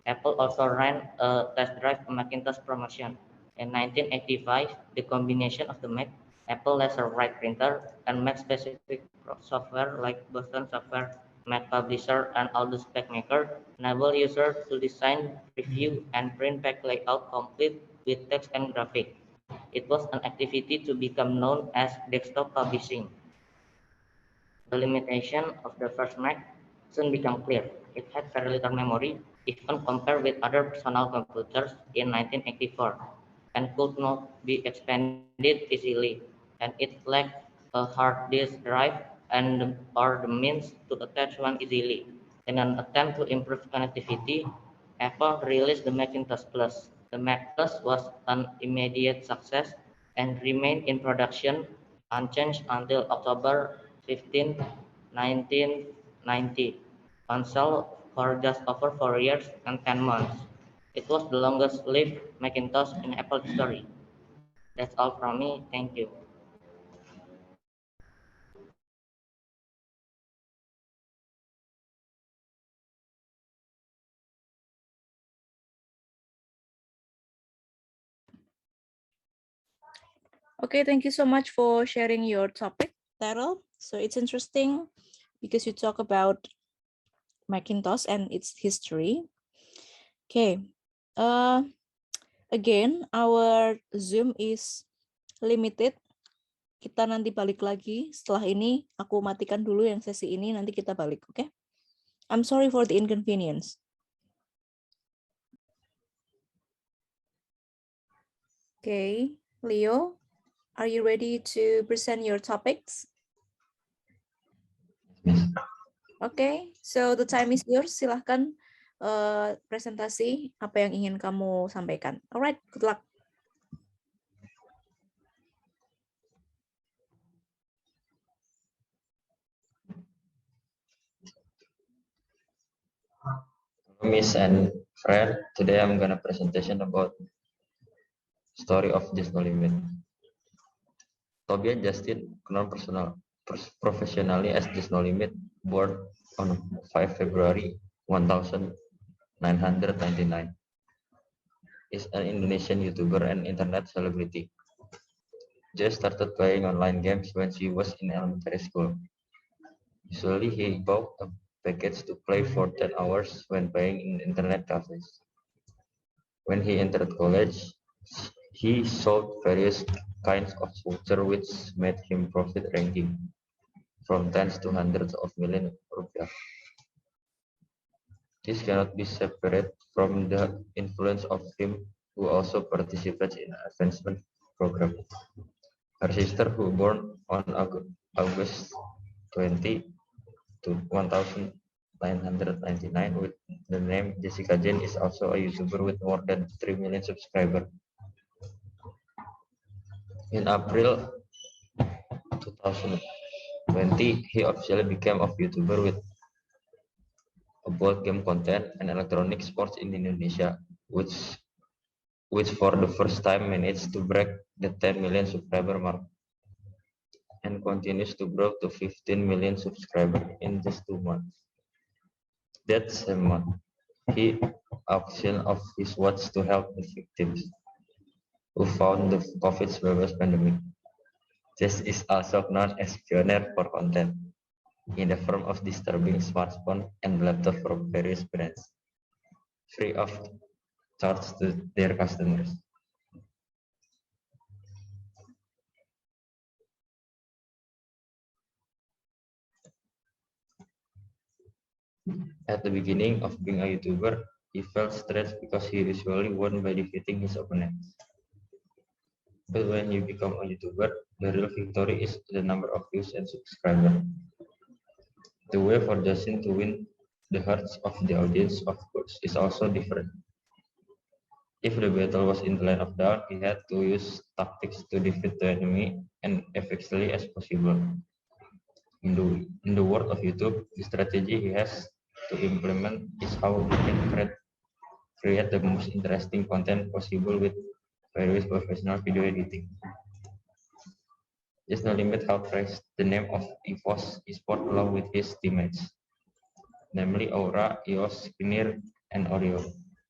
Apple also ran a test drive Macintosh promotion. In 1985, the combination of the Mac, Apple Laser-Write printer, and Mac-specific software like Boston Software, Mac Publisher, and Aldus PackMaker enable users to design, review, and print pack layout complete with text and graphic. It was an activity to become known as desktop publishing. The limitation of the first Mac soon became clear. It had very little memory, even compared with other personal computers in 1984, and could not be expanded easily, and it lacked a hard disk drive or the means to attach one easily. In an attempt to improve connectivity, Apple released the Macintosh Plus. The Mac Plus was an immediate success and remained in production unchanged until October 15, 1990, on sale for just over 4 years and 10 months. It was the longest-lived Macintosh in Apple history. That's all from me. Thank you. Okay, thank you so much for sharing your topic, Daryl. So it's interesting because you talk about Macintosh and its history. Okay, again, our Zoom is limited. Kita nanti balik lagi. Setelah ini, aku matikan dulu yang sesi ini, nanti kita balik, oke? I'm sorry for the inconvenience. Okay, Leo, are you ready to present your topics? Miss. Okay, so the time is yours. Silahkan presentasi apa yang ingin kamu sampaikan. Alright, good luck. Miss and friend, today I'm gonna presentation about story of Just No Limit. Tobias Justin, known professionally as Just No Limit, born on 5 February 1999, is an Indonesian YouTuber and internet celebrity. Just started playing online games when she was in elementary school. Usually he bought a package to play for 10 hours when playing in internet cafes. When he entered college, he sold various kinds of voucher which made him profit ranging from tens to hundreds of millions rupiah. This cannot be separated from the influence of him who also participates in advancement program. Her sister, who born on August 20 to 1999 with the name Jessica Jane, is also a YouTuber with more than 3 million subscribers. In April 2020, he officially became a YouTuber with a board game content and electronic sports in Indonesia, which for the first time managed to break the 10 million subscriber mark and continues to grow to 15 million subscribers in just 2 months. That same month, he auctioned off his watch to help the victims who found the COVID-19 pandemic. This is also known as pioneer for content in the form of distributing smartphone and laptop from various brands, free of charge to their customers. At the beginning of being a YouTuber, he felt stressed because he usually won by defeating his opponents. But when you become a YouTuber, the real victory is the number of views and subscribers. The way for Justin to win the hearts of the audience, of course, is also different. If the battle was in the line of doubt, he had to use tactics to defeat the enemy and effectively as possible. In the world of YouTube, the strategy he has to implement is how he can create the most interesting content possible with various professional video editing. Just No Limit helped raise the name of EVOS Esport along with his teammates, namely Aura, EOS, Kinir, and Oreo.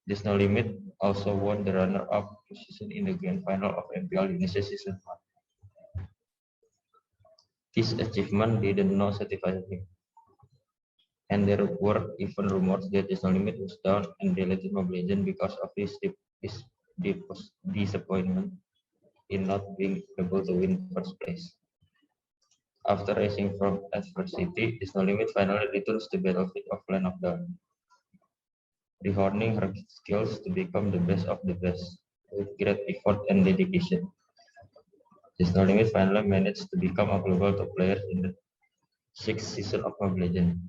Just No Limit also won the runner-up position in the grand final of MPL Indonesia Season 1. This achievement didn't know satisfy him, and there were even rumors that Just No Limit was down and deleted Mobile Legends because of his disappointment in not being able to win first place. After rising from adversity, Just No Limit finally returns to the battlefield of Land of Dawn, rehoning her skills to become the best of the best with great effort and dedication. Just No Limit finally managed to become a global top player in the 6th season of Mobile Legends.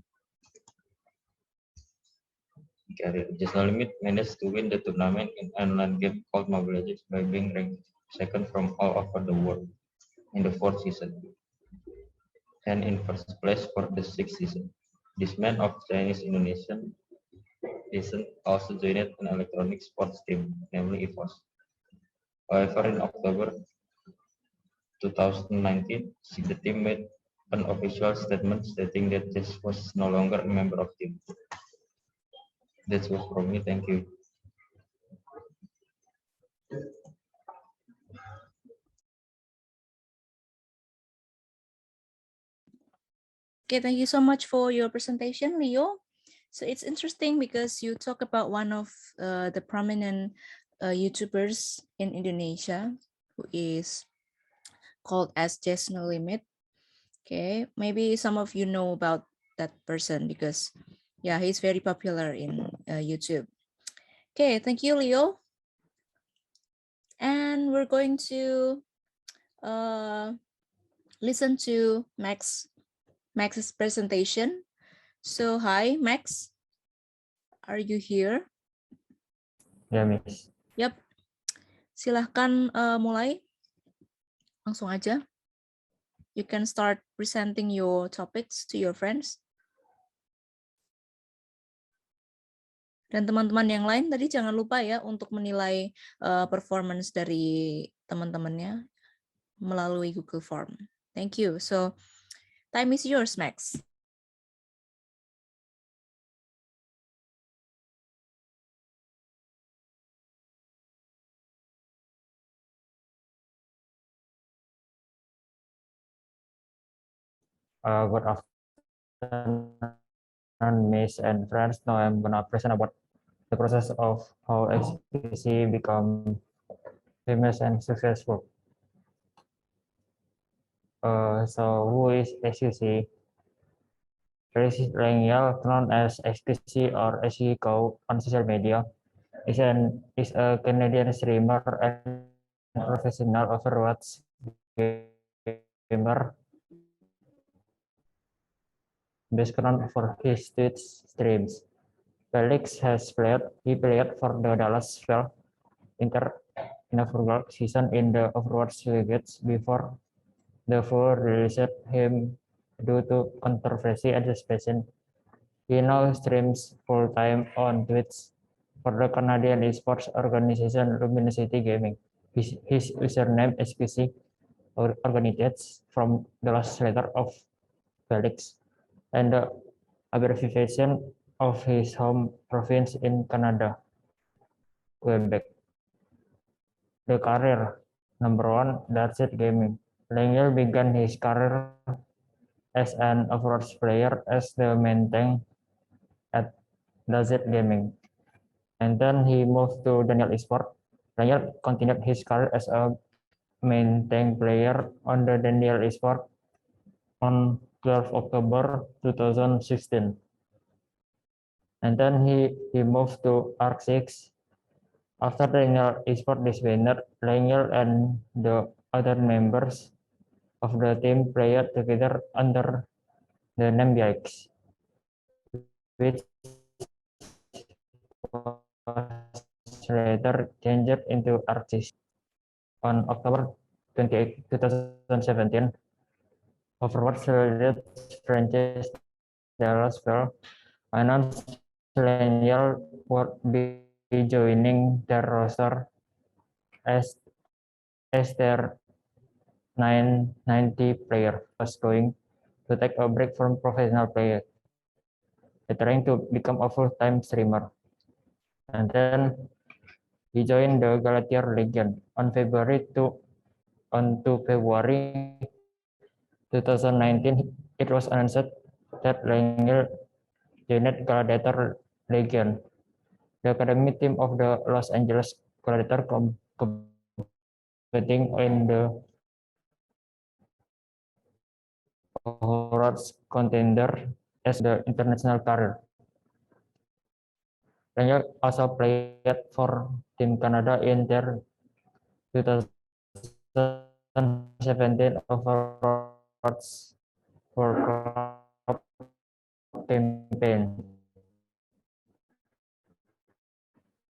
Just No Limit managed to win the tournament in an online game called Mobile Legends by being ranked second from all over the world in the 4th season and in first place for the 6th season. This man of Chinese Indonesian descent also joined an electronic sports team, namely EVOS. However, in October 2019, the team made an official statement stating that this was no longer a member of the team. That's was from me. Thank you. Okay, thank you so much for your presentation, Leo. So it's interesting because you talk about one of the prominent YouTubers in Indonesia who is called as Just No Limit. Okay, maybe some of you know about that person because yeah, he's very popular in YouTube. Okay, thank you, Leo. And then we're going to listen to Max's presentation. So hi, Max. Are you here? Ya, Miss. Yep. Silahkan mulai. Langsung aja. You can start presenting your topics to your friends. Dan teman-teman yang lain tadi jangan lupa ya untuk menilai performance dari teman-temannya melalui Google Form. Thank you. So, time is yours, Max. Good afternoon, Miss and friends. Now I'm gonna present about the process of how XQC become famous and successful. So who is XQC? Chris Langell, known as XQC or XQC on social media, is a Canadian streamer and professional Overwatch gamer, best known for his Twitch streams. Felix he played for the Dallas Stars inaugural season in the Overwatch League before the Four released him due to controversy and suspension. He now streams full-time on Twitch for the Canadian esports organization Luminosity Gaming. His username XQC originates from the last letter of Felix and the abbreviation of his home province in Canada, Quebec. The career. Number one, Darkseid Gaming. Langell began his career as an Overwatch player as the main tank at Darkseid Gaming. And then he moved to Daniel Esports. Langell continued his career as a main tank player on the Daniel Esports on 12 October 2016. And then he moved to Arc 6. After Daniel Esports disbanded, Langell and the other members of the team played together under the name Yikes, which was later changed into Arc 6. On October 28, 2017, Overwatch-related franchise Dallas Stars announced Langell would be joining their roster as their 990 player was going to take a break from professional play, trying to become a full-time streamer. And then he joined the Galatier Legion on February 2019. It was announced that Langell joined Gladiator Legion, the academy team of the Los Angeles Gladiator, competing in the Overwatch contender as the international career. Langell also played for Team Canada in their 2017 Overwatch World Cup campaign.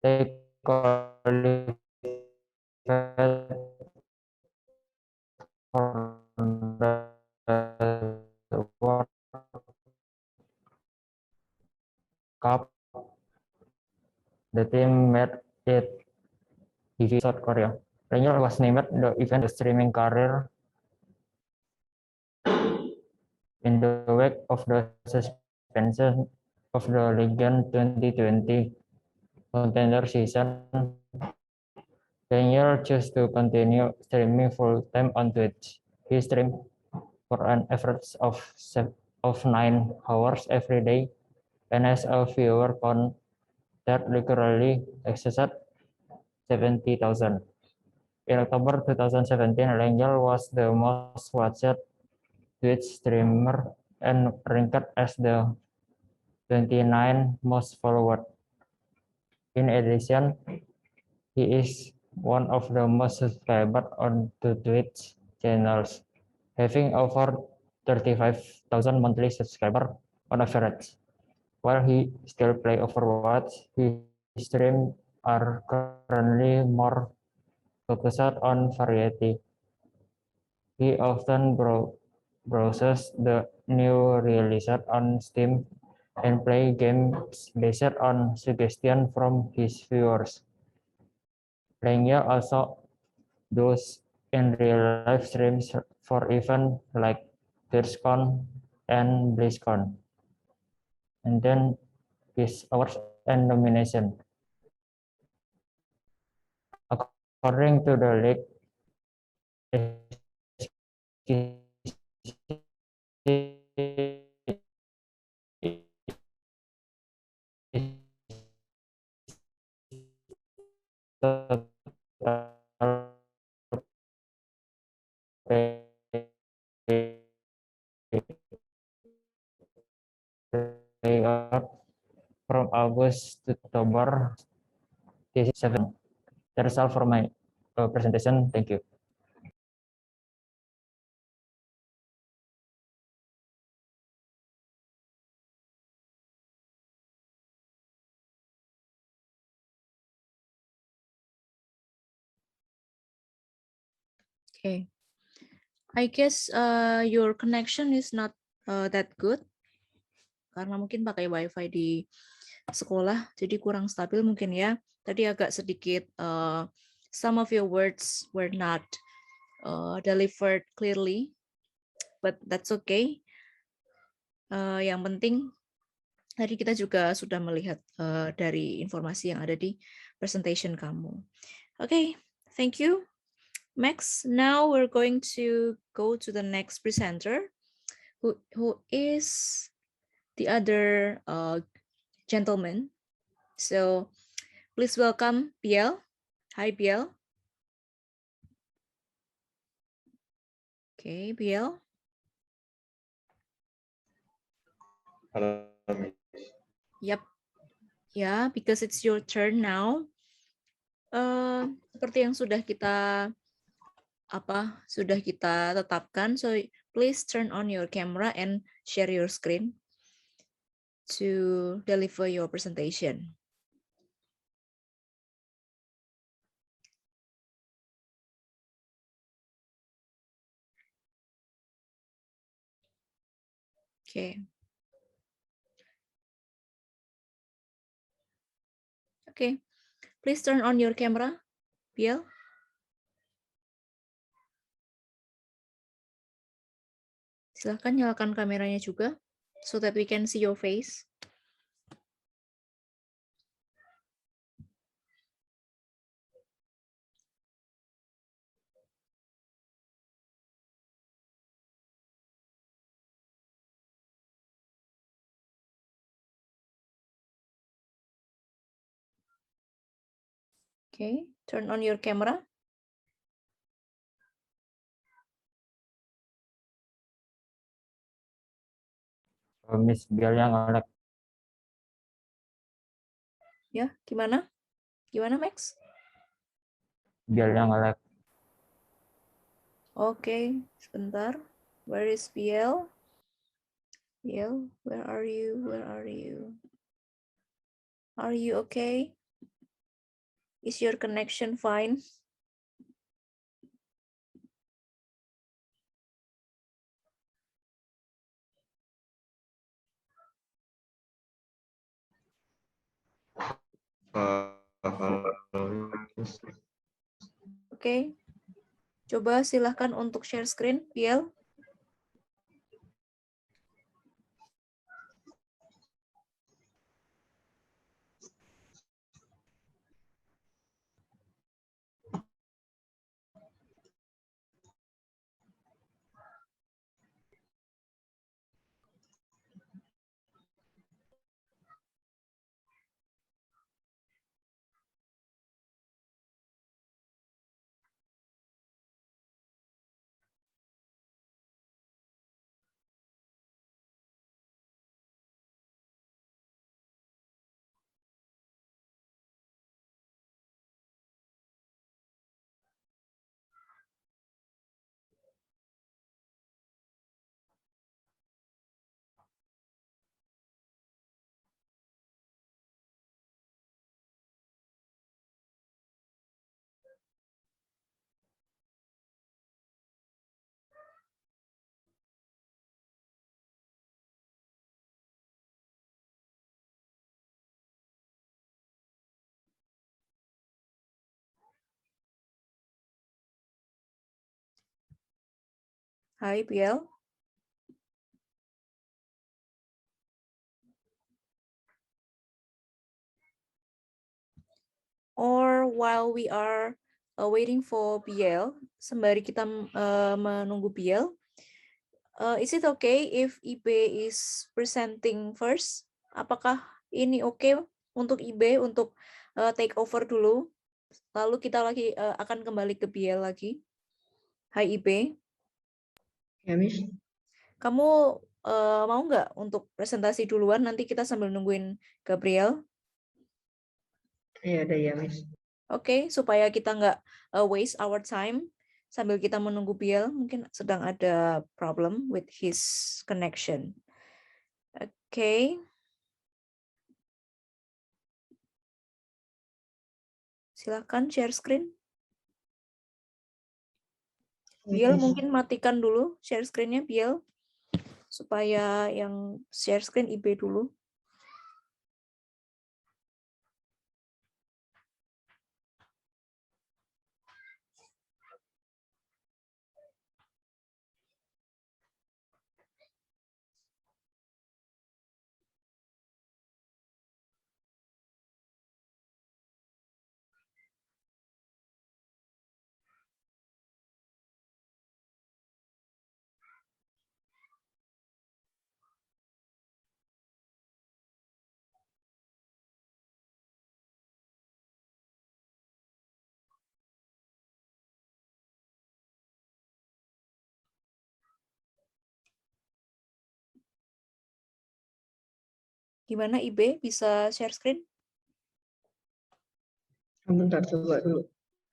They qualified for the World Cup. The team met it in South Korea. Langell was named the event streaming career in the wake of the suspension of the Legion 2020 contender season. Langell chose to continue streaming full-time on Twitch. He streamed for an average of 9 hours every day and has a viewer count that regularly exceeded 70,000. In October 2017, Langell was the most watched Twitch streamer and ranked as the 29th most followed. In addition, he is one of the most subscribed on the Twitch channels, having over 35,000 monthly subscribers on average. While he still play Overwatch, his streams are currently more focused on variety. He often browses the new releases on Steam and play games based on suggestion from his viewers. Lengya also does in real live streams for events like TwitchCon and BlizzCon, and then his awards and nomination. According to the league, from August to October this is 7. That's all for my presentation. Thank you. Okay. I guess your connection is not that good karena mungkin pakai WiFi di sekolah, jadi kurang stabil mungkin ya. Tadi agak sedikit some of your words were not delivered clearly, but that's okay. Yang penting tadi kita juga sudah melihat dari informasi yang ada di presentation kamu. Okay, thank you, Max. Now we're going to go to the next presenter, who is the other gentleman. So please welcome Biel. Hi, Biel. Okay, Biel. Halo. Yep. Yeah, because it's your turn now. Seperti yang sudah kita tetapkan, so please turn on your camera and share your screen to deliver your presentation. Okay. Okay, please turn on your camera, Biel. Silahkan nyalakan kameranya juga, so that we can see your face. Okay, turn on your camera. Miss Biel yang nge-lag. Ya, gimana? Gimana, Max? Biel yang nge-lag. Okay, sebentar. Where is Biel? Biel, where are you? Where are you? Are you okay? Is your connection fine? Oke. Coba silahkan untuk share screen, Biel. Hi, Biel. Or while we are waiting for Biel, sembari kita menunggu Biel, is it okay if IB is presenting first? Apakah ini oke untuk IB untuk take over dulu? Lalu kita lagi akan kembali ke Biel lagi. Hai IB. Ya, Miss. Kamu mau nggak untuk presentasi duluan? Nanti kita sambil nungguin Gabriel. Ya, ada ya, Miss. Oke, supaya kita nggak waste our time sambil kita menunggu Biel, mungkin sedang ada problem with his connection. Oke. Silakan share screen. Biel mungkin matikan dulu share screen-nya Biel supaya yang share screen IB dulu. Gimana IB bisa share screen? Bentar, coba dulu.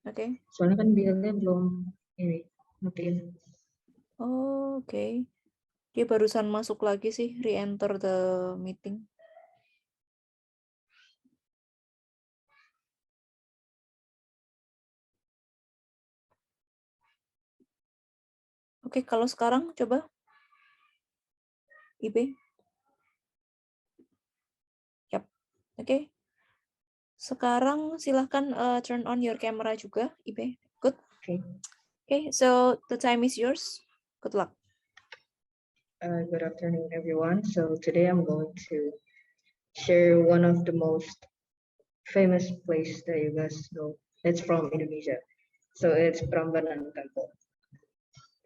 Oke. Soalnya kan Bielnya belum ini matiin. Oh, oke. Dia barusan masuk lagi sih, re-enter the meeting. Oke, kalau sekarang coba. IB. Yap. Oke. Sekarang silahkan turn on your camera juga, IB. Good. Okay. Okay, so the time is yours. Good luck. Good afternoon, everyone. So today I'm going to share one of the most famous place that you guys know. It's from Indonesia. So it's Prambanan Temple.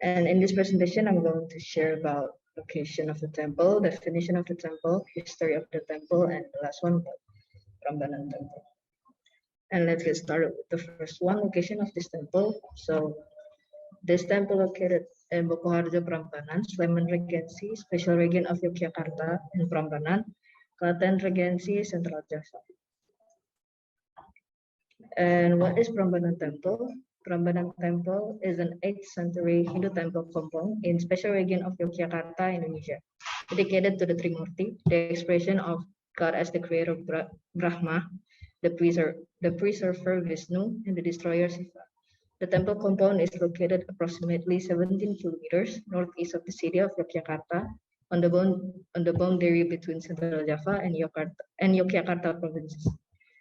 And in this presentation, I'm going to share about location of the temple, definition of the temple, history of the temple, and the last one, Prambanan Temple. And let's get started with the first one, location of this temple. So this temple located in Bokoharjo, Prambanan, Sleman Regency, Special Region of Yogyakarta, and Prambanan, Klaten Regency, Central Java. And what is Prambanan Temple? Prambanan Temple is an 8th century Hindu temple compound in Special Region of Yogyakarta, Indonesia, dedicated to the Trimurti, the expression of God as the creator Brahma, the preserver Vishnu, and the destroyer Shiva. The temple compound is located approximately 17 kilometers northeast of the city of Yogyakarta, on the boundary between Central Java and Yogyakarta provinces.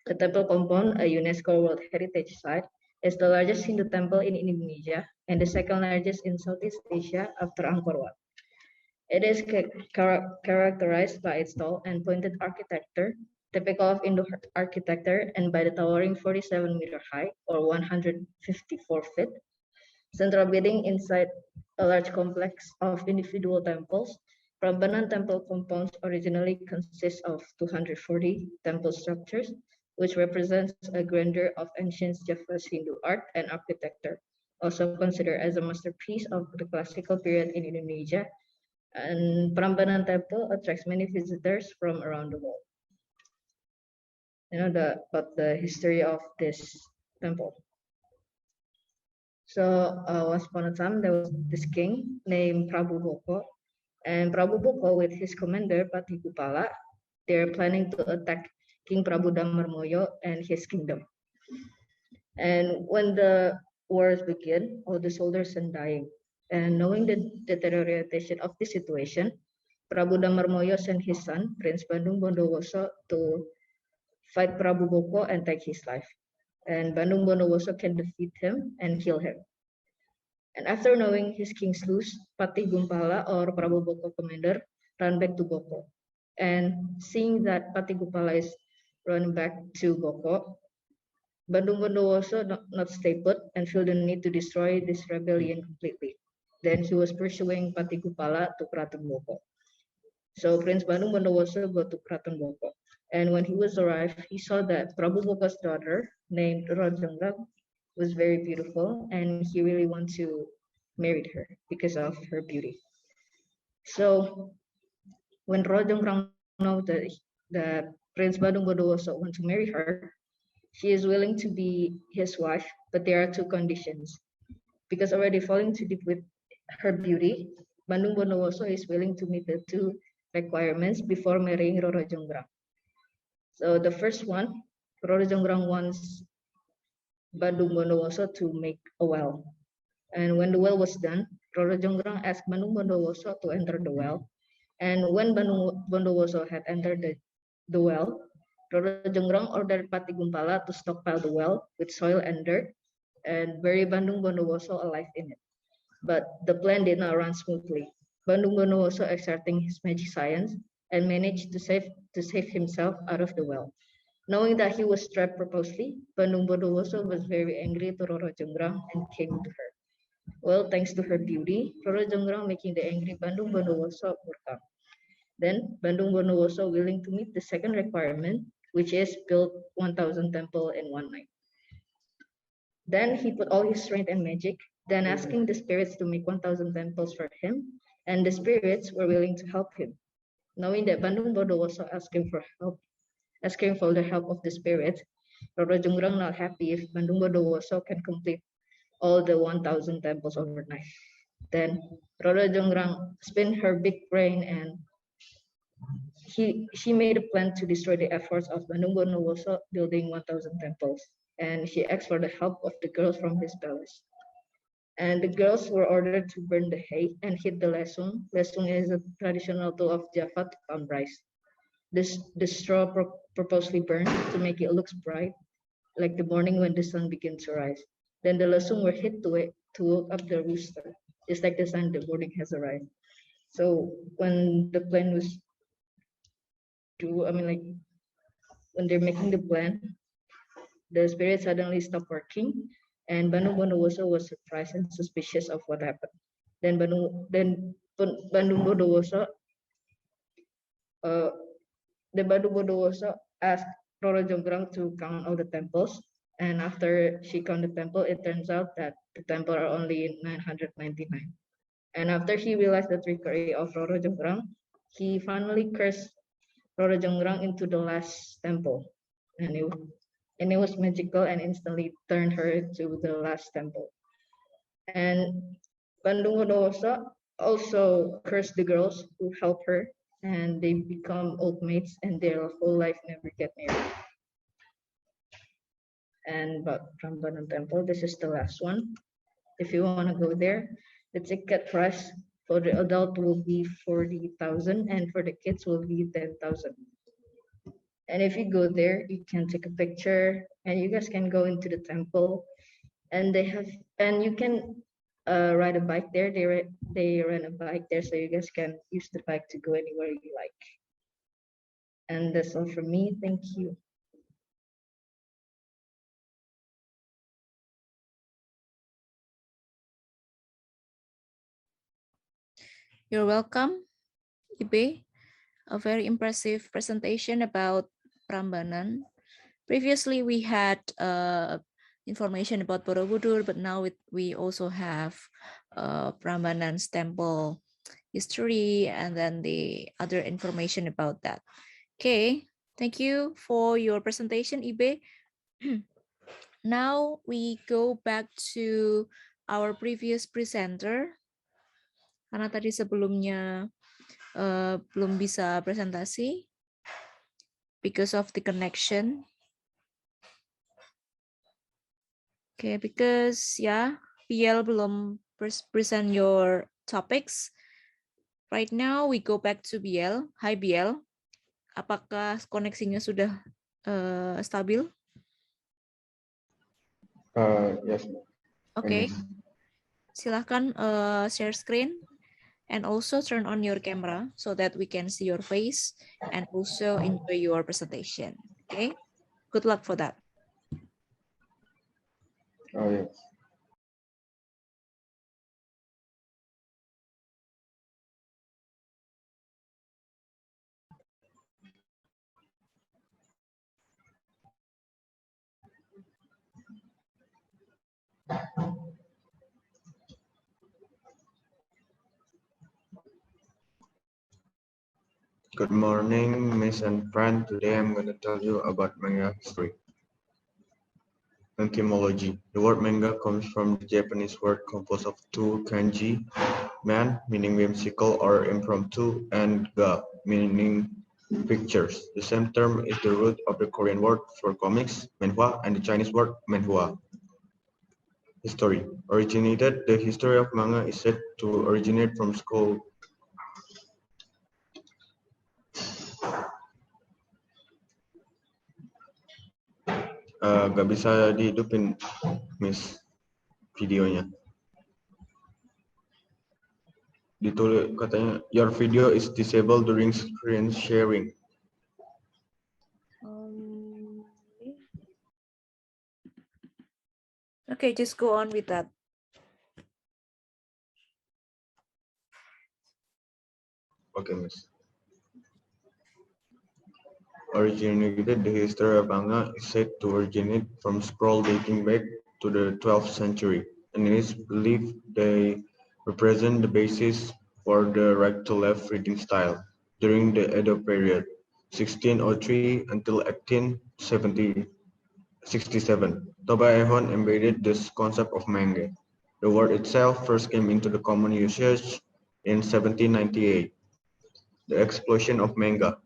The temple compound, a UNESCO World Heritage Site, is the largest Hindu temple in Indonesia and the second largest in Southeast Asia after Angkor Wat. It is characterized by its tall and pointed architecture, typical of Indo architecture, and by the towering 47-meter high or 154 feet central building inside a large complex of individual temples. Prambanan temple compounds originally consist of 240 temple structures, which represents a grandeur of ancient Java's Hindu art and architecture, also considered as a masterpiece of the classical period in Indonesia. And Prambanan Temple attracts many visitors from around the world. You know about the history of this temple. So once upon a time, there was this king named Prabu Boko, and Prabu Boko with his commander Patihupala, they're planning to attack King Prabu Damarmoyo and his kingdom. And when the wars begin, all the soldiers are dying. And knowing the deterioration of the situation, Prabu Damarmoyo sent his son, Prince Bandung Bondowoso, to fight Prabu Boko and take his life. And Bandung Bondowoso can defeat him and kill him. And after knowing his king's loose, Pati Gumpala or Prabu Boko commander ran back to Boko. And seeing that Pati Gumpala is running back to Boko, Bandung Bondowoso not stay put and feel the need to destroy this rebellion completely. Then he was pursuing Pati Gupala to Kraton Boko. So Prince Bandung Bondowoso go to Kraton Boko. And when he was arrived, he saw that Prabu Boko's daughter, named Rojongrang, was very beautiful, and he really wanted to marry her because of her beauty. So when Rojongrang know that Prince Bandung Bondowoso want to marry her, she is willing to be his wife, but there are two conditions. Because already falling too deep with her beauty, Bandung Bondowoso is willing to meet the two requirements before marrying Roro Jonggrang. So the first one, Roro Jonggrang wants Bandung Bondowoso to make a well. And when the well was done, Roro Jonggrang asked Bandung Bondowoso to enter the well. And when Bandung Bondowoso had entered the well, Roro Jonggrang ordered Pati Gumpala to stockpile the well with soil and dirt and bury Bandung Bondowoso alive in it. But the plan did not run smoothly. Bandung Bondowoso exerting his magic science and managed to save himself out of the well. Knowing that he was trapped purposely, Bandung Bondowoso was very angry to Roro Jonggrang and came to her. Well, thanks to her beauty, Roro Jonggrang making the angry Bandung Bondowoso overcome. Then Bandung Bondowoso willing to meet the second requirement, which is build 1,000 temple in one night. Then he put all his strength and magic, then asking the spirits to make 1,000 temples for him, and the spirits were willing to help him. Knowing that Bandung Bondowoso asking for the help of the spirits, Roro Jonggrang not happy if Bandung Bondowoso can complete all the 1,000 temples overnight. Then Roro Jonggrang spin her big brain and she made a plan to destroy the efforts of Bandung Bondowoso building 1,000 temples, and she asked for the help of the girls from his palace. And the girls were ordered to burn the hay and hit the lesung. Lesung is a traditional tool of Java to pound rice. The straw purposely burned to make it look bright, like the morning when the sun begins to rise. Then the lesung were hit to it to wake up the rooster, just like the sign the morning has arrived. So when the plan was when they're making the plan, the spirit suddenly stopped working, and Bandung Bondowoso was surprised and suspicious of what happened. Then Bandung Bondowoso asked Roro Jonggrang to count all the temples, and after she counted the temple, it turns out that the temple are only 999. And after he realized the trickery of Roro Jonggrang, he finally cursed Roro Jonggrang into the last temple, and it was magical and instantly turned her to the last temple. And Bandung Bondowoso also cursed the girls who helped her, and they become old maids and their whole life never get married. And about Prambanan Temple, this is the last one. If you want to go there, the ticket price for the adult will be 40,000 and for the kids will be 10,000. And if you go there, you can take a picture and you guys can go into the temple, and you can ride a bike there. They rent a bike there, so you guys can use the bike to go anywhere you like. And that's all from me. Thank you. You're welcome, Ibe. A very impressive presentation about Prambanan. Previously, we had information about Borobudur, but now we also have Prambanan's temple history and then the other information about that. Okay, thank you for your presentation, Ibe. Now we go back to our previous presenter. Karena tadi sebelumnya belum bisa presentasi because of the connection. Okay, because Biel belum present your topics. Right now we go back to Biel. Hi Biel, apakah koneksinya sudah stabil? Yes. Okay. Silahkan share screen and also turn on your camera so that we can see your face and also enjoy your presentation. Okay, good luck for that. Oh, yes. Good morning, Miss and friend. Today I'm going to tell you about manga history. Etymology. The word manga comes from the Japanese word composed of two kanji, man, meaning whimsical or impromptu, and ga, meaning pictures. The same term is the root of the Korean word for comics, manhwa, and the Chinese word manhua. History. The history of manga is said to originate from school. Gak bisa dihidupin, Miss, videonya. Ditulis katanya, your video is disabled during screen sharing. Okay, just go on with that. Okay, Miss. Originated, the history of manga is said to originate from scroll dating back to the 12th century, and it is believed they represent the basis for the right-to-left reading style during the Edo period, 1603 until 1867. Toba Ehon embedded this concept of manga. The word itself first came into the common usage in 1798. The explosion of manga.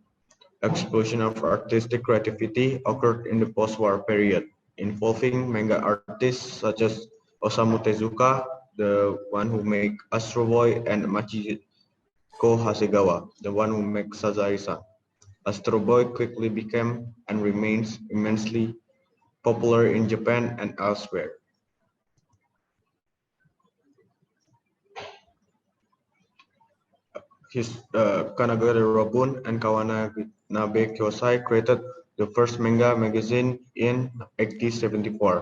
Explosion of artistic creativity occurred in the post-war period, involving manga artists such as Osamu Tezuka, the one who made Astro Boy, and Machiko Hasegawa, the one who made Sazae-san. Astro Boy quickly became and remains immensely popular in Japan and elsewhere. Kanagare Robun and Kawanabe Kyosai created the first manga magazine in 1874.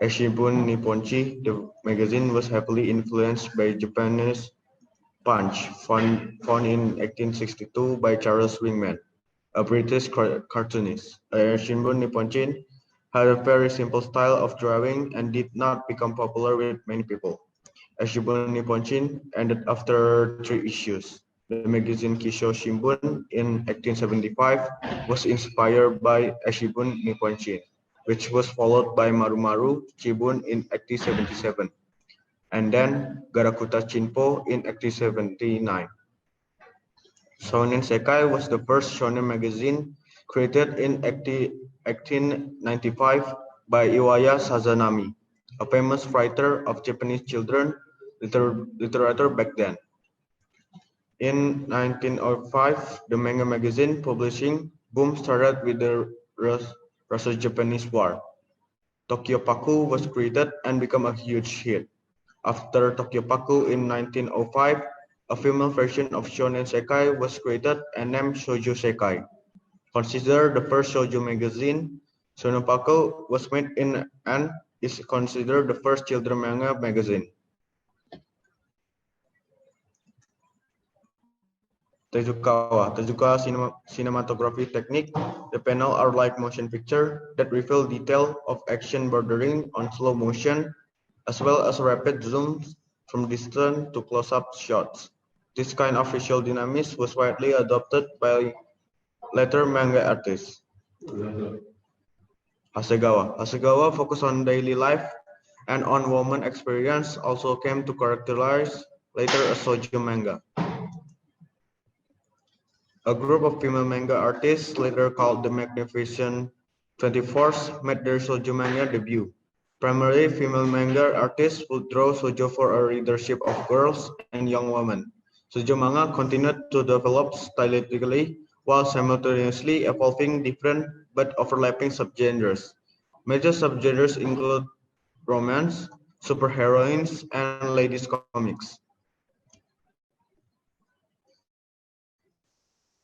Eshibun Nipponchi, the magazine was heavily influenced by Japanese Punch, found in 1862 by Charles Wingman, a British cartoonist. Eshibun Nipponchi had a very simple style of drawing and did not become popular with many people. Eshibun Nipponchi ended after 3 issues. The magazine Kisho Shimbun in 1875 was inspired by Eshibun Nipponchi, which was followed by Maru Chibun in 1877, and then Garakuta Chinpo in 1879. Shonen Sekai was the first shonen magazine created in 1895 by Iwaya Sazanami, a famous writer of Japanese children literature back then. In 1905, the manga magazine publishing boom started with the Russo-Japanese War. Tokyo-Paku was created and became a huge hit. After Tokyo-Paku in 1905, a female version of Shonen Sekai was created and named Shoujo Sekai. Considered the first shoujo magazine, Shonen-Paku was made in and is considered the first children manga magazine. Tezuka cinematography technique. The panel are like motion picture that reveal detail of action bordering on slow motion, as well as rapid zooms from distance to close-up shots. This kind of visual dynamics was widely adopted by later manga artists. Hasegawa focused on daily life and on woman experience, also came to characterize later a shoujo manga. A group of female manga artists, later called the Magnificent 24s, made their shoujo manga debut. Primarily, female manga artists would draw shoujo for a readership of girls and young women. Shoujo manga continued to develop stylistically while simultaneously evolving different but overlapping subgenres. Major subgenres include romance, superheroines, and ladies comics.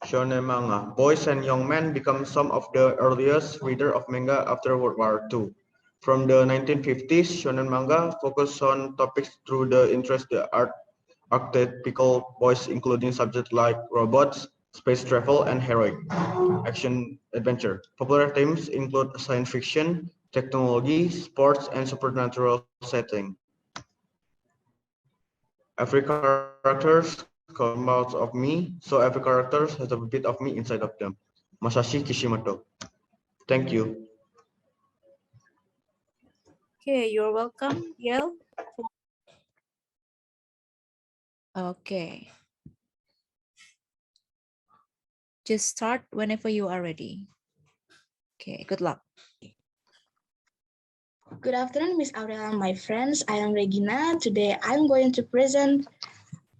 Shonen manga. Boys and young men become some of the earliest readers of manga after World War II. From the 1950s, shonen manga focused on topics through the interest the archetypical boys, including subjects like robots, space travel, and heroic action adventure. Popular themes include science fiction, technology, sports, and supernatural setting. Every character comes out of me, so every character has a bit of me inside of them. Masashi Kishimoto. Thank you. Okay, you're welcome, Yael. Okay. Just start whenever you are ready. Okay, good luck. Good afternoon, Miss Aurel and my friends. I am Regina. Today I'm going to present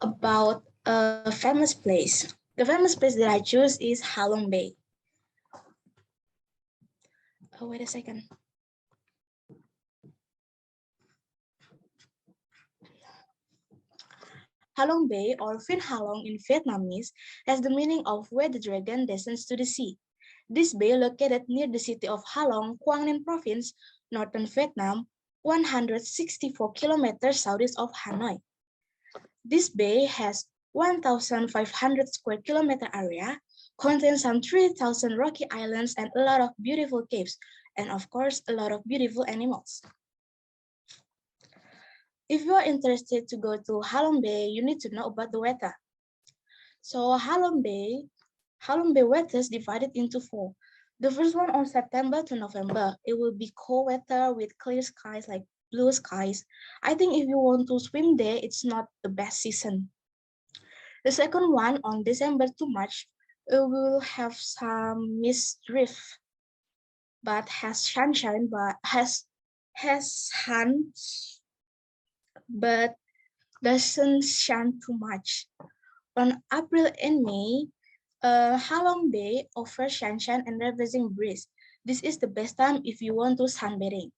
about a famous place. The famous place that I choose is Halong Bay. Oh, wait a second. Halong Bay, or Vin Halong in Vietnamese, has the meaning of where the dragon descends to the sea. This bay, located near the city of Halong, Quang Ninh Province, northern Vietnam, 164 kilometers southeast of Hanoi. This bay has 1,500 square kilometer area, contains some 3,000 rocky islands and a lot of beautiful caves, and of course, a lot of beautiful animals. If you are interested to go to Halong Bay, you need to know about the weather. So Halong Bay weather is divided into 4. The first one on September to November, it will be cold weather with clear skies, like blue skies. I think if you want to swim there, it's not the best season. The second one on December to March, it will have some mist drift, but has sunshine, but has sun, but doesn't shine too much. On April and May, Halong Bay offers sunshine and refreshing breeze. This is the best time if you want to sunbathing.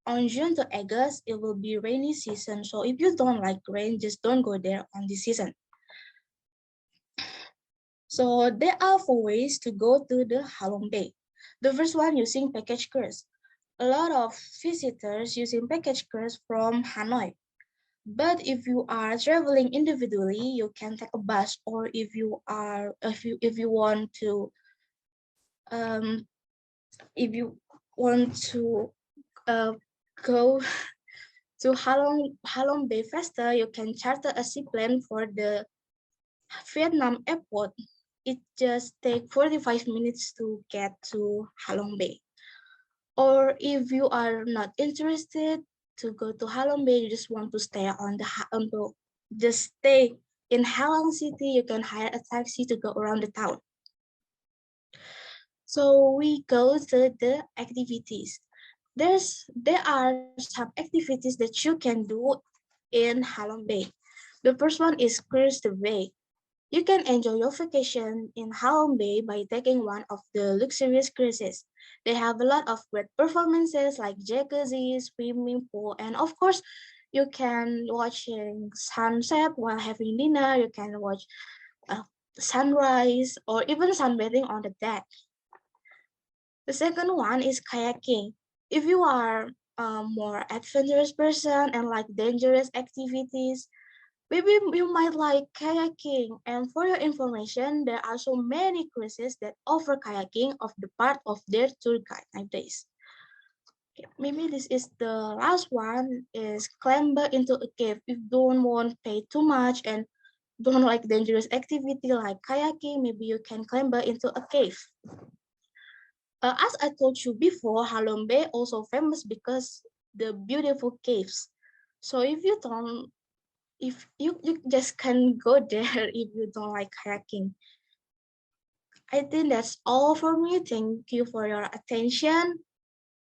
On June to August, it will be rainy season. So if you don't like rain, just don't go there on this season. So there are 4 ways to go to the Halong Bay. The first one using package cruise. A lot of visitors using package cruise from Hanoi. But if you are traveling individually, you can take a bus, or if you want to go to Halong Bay faster, you can charter a seaplane for the Vietnam airport. It just takes 45 minutes to get to Halong Bay. Or if you are not interested to go to Halong Bay, you just want to stay just stay in Halong City, you can hire a taxi to go around the town. So we go to the activities. There are some activities that you can do in Halong Bay. The first one is cruise the bay. You can enjoy your vacation in Halong Bay by taking one of the luxurious cruises. They have a lot of great performances like jacuzzi, swimming pool, and of course, you can watch sunset while having dinner. You can watch sunrise or even sunbathing on the deck. The second one is kayaking. If you are a more adventurous person and like dangerous activities, maybe you might like kayaking. And for your information, there are so many cruises that offer kayaking of the part of their tour guide nowadays. Okay, maybe this is the last one, is climber into a cave. If you don't want to pay too much and don't like dangerous activity like kayaking, maybe you can climber into a cave. As I told you before, Halong Bay also famous because the beautiful caves. So if you don't, if you just can't go there if you don't like kayaking. I think that's all for me. Thank you for your attention.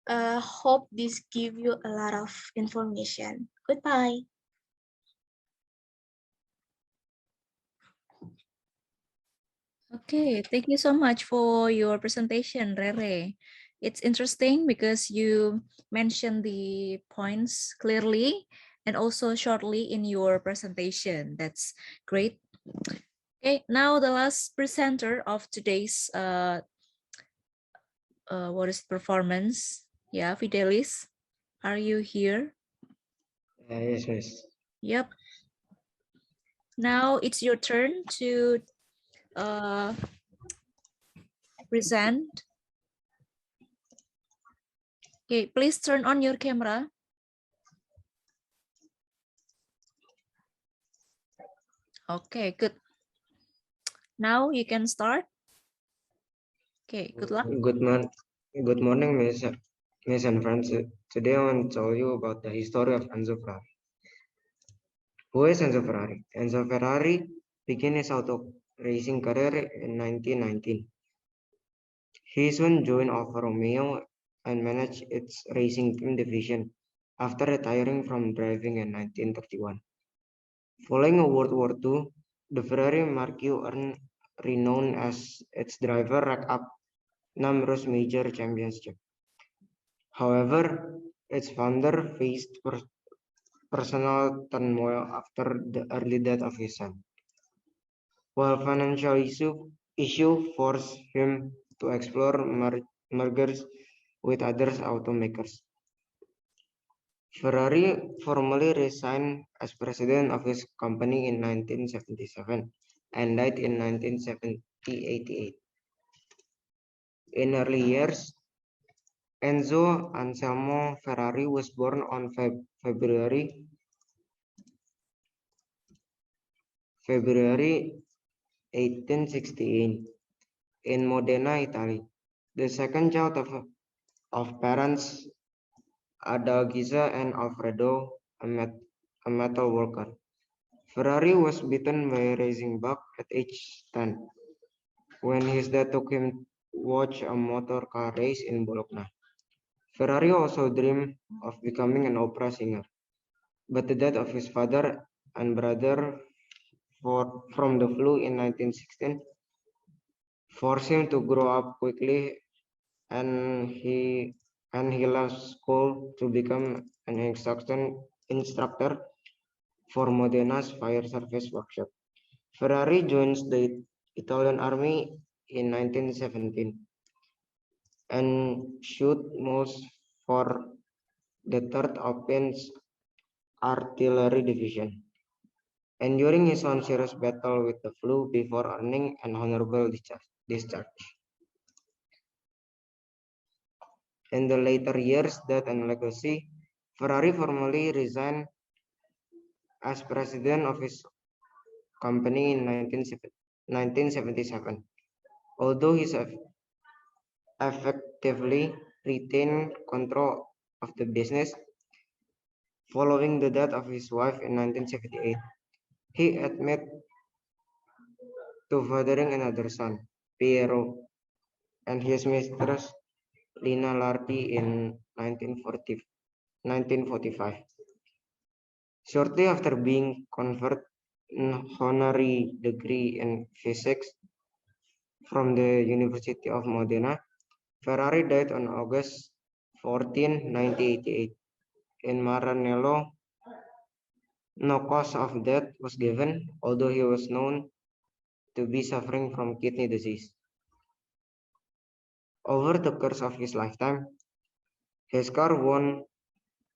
Hope this give you a lot of information. Goodbye. Okay, thank you so much for your presentation, Rere. It's interesting because you mentioned the points clearly and also shortly in your presentation. That's great. Okay, now the last presenter of today's performance. Yeah, Fidelis, are you here? Yes, miss. Yep. Now it's your turn to present. Okay, please turn on your camera. Okay, good. Now you can start. Okay, good luck. Good morning, Miss and friends. Today I want to tell you about the history of Enzo Ferrari. Who is Enzo Ferrari? Enzo Ferrari began his auto racing career in 1919. He soon joined Alfa Romeo and managed its racing team division after retiring from driving in 1931. Following World War II, the Ferrari Marque earned renown as its driver racked up numerous major championships. However, its founder faced personal turmoil after the early death of his son, while financial issue forced him to explore mergers with other automakers. Ferrari formally resigned as president of his company in 1977 and died in 1988. In early years, Enzo Anselmo Ferrari was born on February 1868 in Modena, Italy, the second child of parents Adalgisa and Alfredo, a metal worker. Ferrari was bitten by a racing bug at age 10 when his dad took him to watch a motor car race in Bologna. Ferrari also dreamed of becoming an opera singer, but the death of his father and brother from the flu in 1916 forced him to grow up quickly, and he left school to become an instructor for Modena's fire service workshop. Ferrari joins the Italian army in 1917 and shoot most for the 3rd Alpine Artillery Division, enduring his own serious battle with the flu before earning an honorable discharge. In the later years, death and legacy, Ferrari formally resigned as president of his company in 1977. Although he effectively retained control of the business following the death of his wife in 1978, he admitted to fathering another son, Piero, and his mistress, Lina Lardi, in 1945. Shortly after being conferred an honorary degree in physics from the University of Modena, Ferrari died on August 14, 1988 in Maranello. No cause of death was given, although he was known to be suffering from kidney disease. Over the course of his lifetime, his car won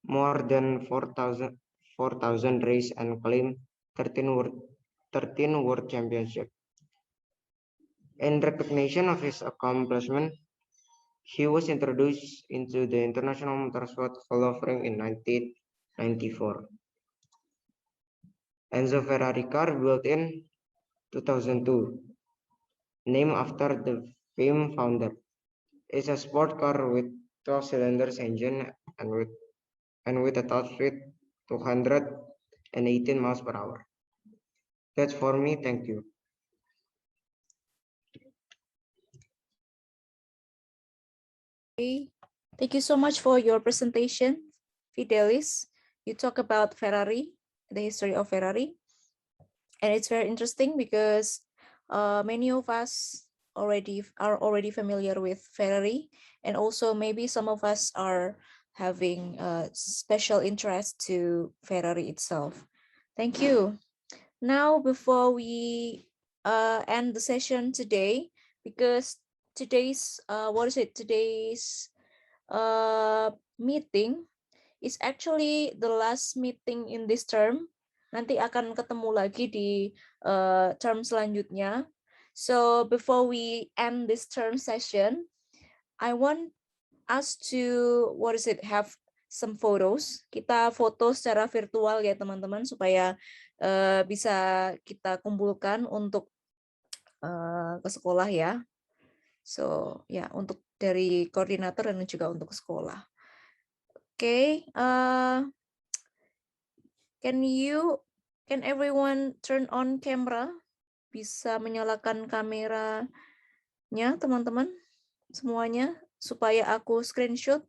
more than 4,000 races and claimed 13 world championships. In recognition of his accomplishment, he was introduced into the International Motorsport Hall of Fame in 1994. Enzo Ferrari car built in 2002, named after the famed founder, is a sport car with 12 cylinders engine and with a top speed 218 miles per hour. That's for me. Thank you. Okay. Thank you so much for your presentation, Fidelis. You talk about Ferrari, the history of Ferrari. And it's very interesting because many of us are already familiar with Ferrari, and also maybe some of us are having a special interest to Ferrari itself. Thank you. Now, before we end the session today, because today's today's meeting is actually the last meeting in this term. Nanti akan ketemu lagi di term selanjutnya. So before we end this term session, I want us to have some photos. Kita foto secara virtual ya teman-teman, supaya bisa kita kumpulkan untuk ke sekolah ya. So ya, untuk dari koordinator dan juga untuk sekolah. Okay, can everyone turn on camera? Bisa menyalakan kameranya teman-teman semuanya supaya aku screenshot.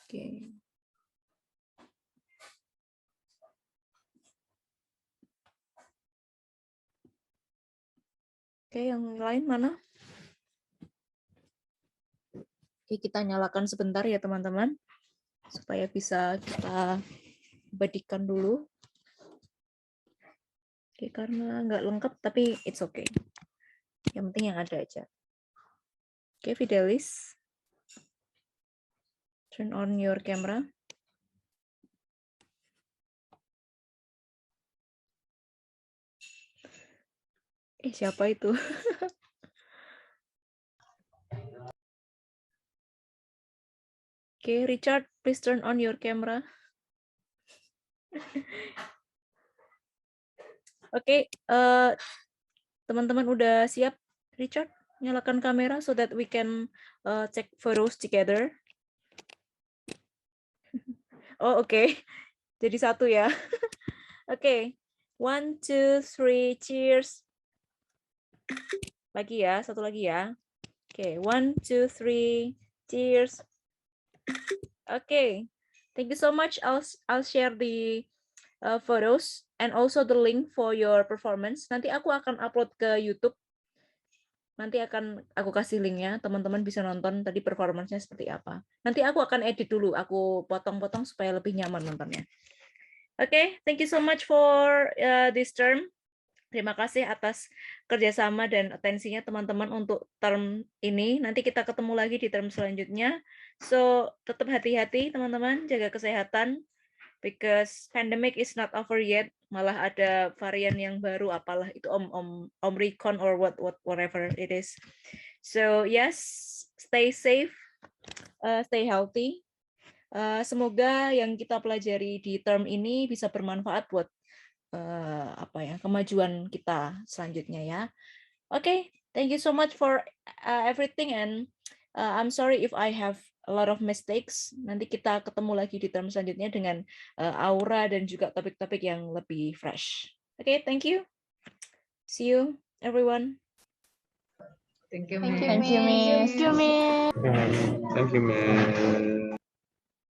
Oke. Oke, yang lain mana? Oke, kita nyalakan sebentar ya teman-teman, supaya bisa kita abadikan dulu. Oke, karena nggak lengkap, tapi it's okay. Yang penting yang ada aja. Oke, Fidelis. Turn on your camera. Siapa itu? Oke, Richard, please turn on your camera. Oke, teman-teman udah siap, Richard? Nyalakan kamera so that we can check photos together. Oh, oke. Jadi satu ya. Oke. 1, 2, 3, cheers. Lagi ya, satu lagi ya. Oke, 1, 2, 3, cheers. Oke. Thank you so much. I'll share the photos and also the link for your performance. Nanti aku akan upload ke YouTube. Nanti akan aku kasih linknya, teman-teman bisa nonton tadi performance-nya seperti apa. Nanti aku akan edit dulu, aku potong-potong supaya lebih nyaman nontonnya. Oke, thank you so much for this term. Terima kasih atas kerjasama dan atensinya teman-teman untuk term ini. Nanti kita ketemu lagi di term selanjutnya. So, tetap hati-hati teman-teman, jaga kesehatan. Because pandemic is not over yet, malah ada varian yang baru, apalah itu Omicron or whatever it is. So yes, stay safe, stay healthy. Semoga yang kita pelajari di term ini bisa bermanfaat buat kemajuan kita selanjutnya ya. Okay, thank you so much for everything, and I'm sorry if I have a lot of mistakes. Nanti kita ketemu lagi di term selanjutnya dengan aura dan juga topik-topik yang lebih fresh. Okay, thank you. See you, everyone. Thank you, Thank you, Miss. Miss. Thank you, Miss. Thank you, man.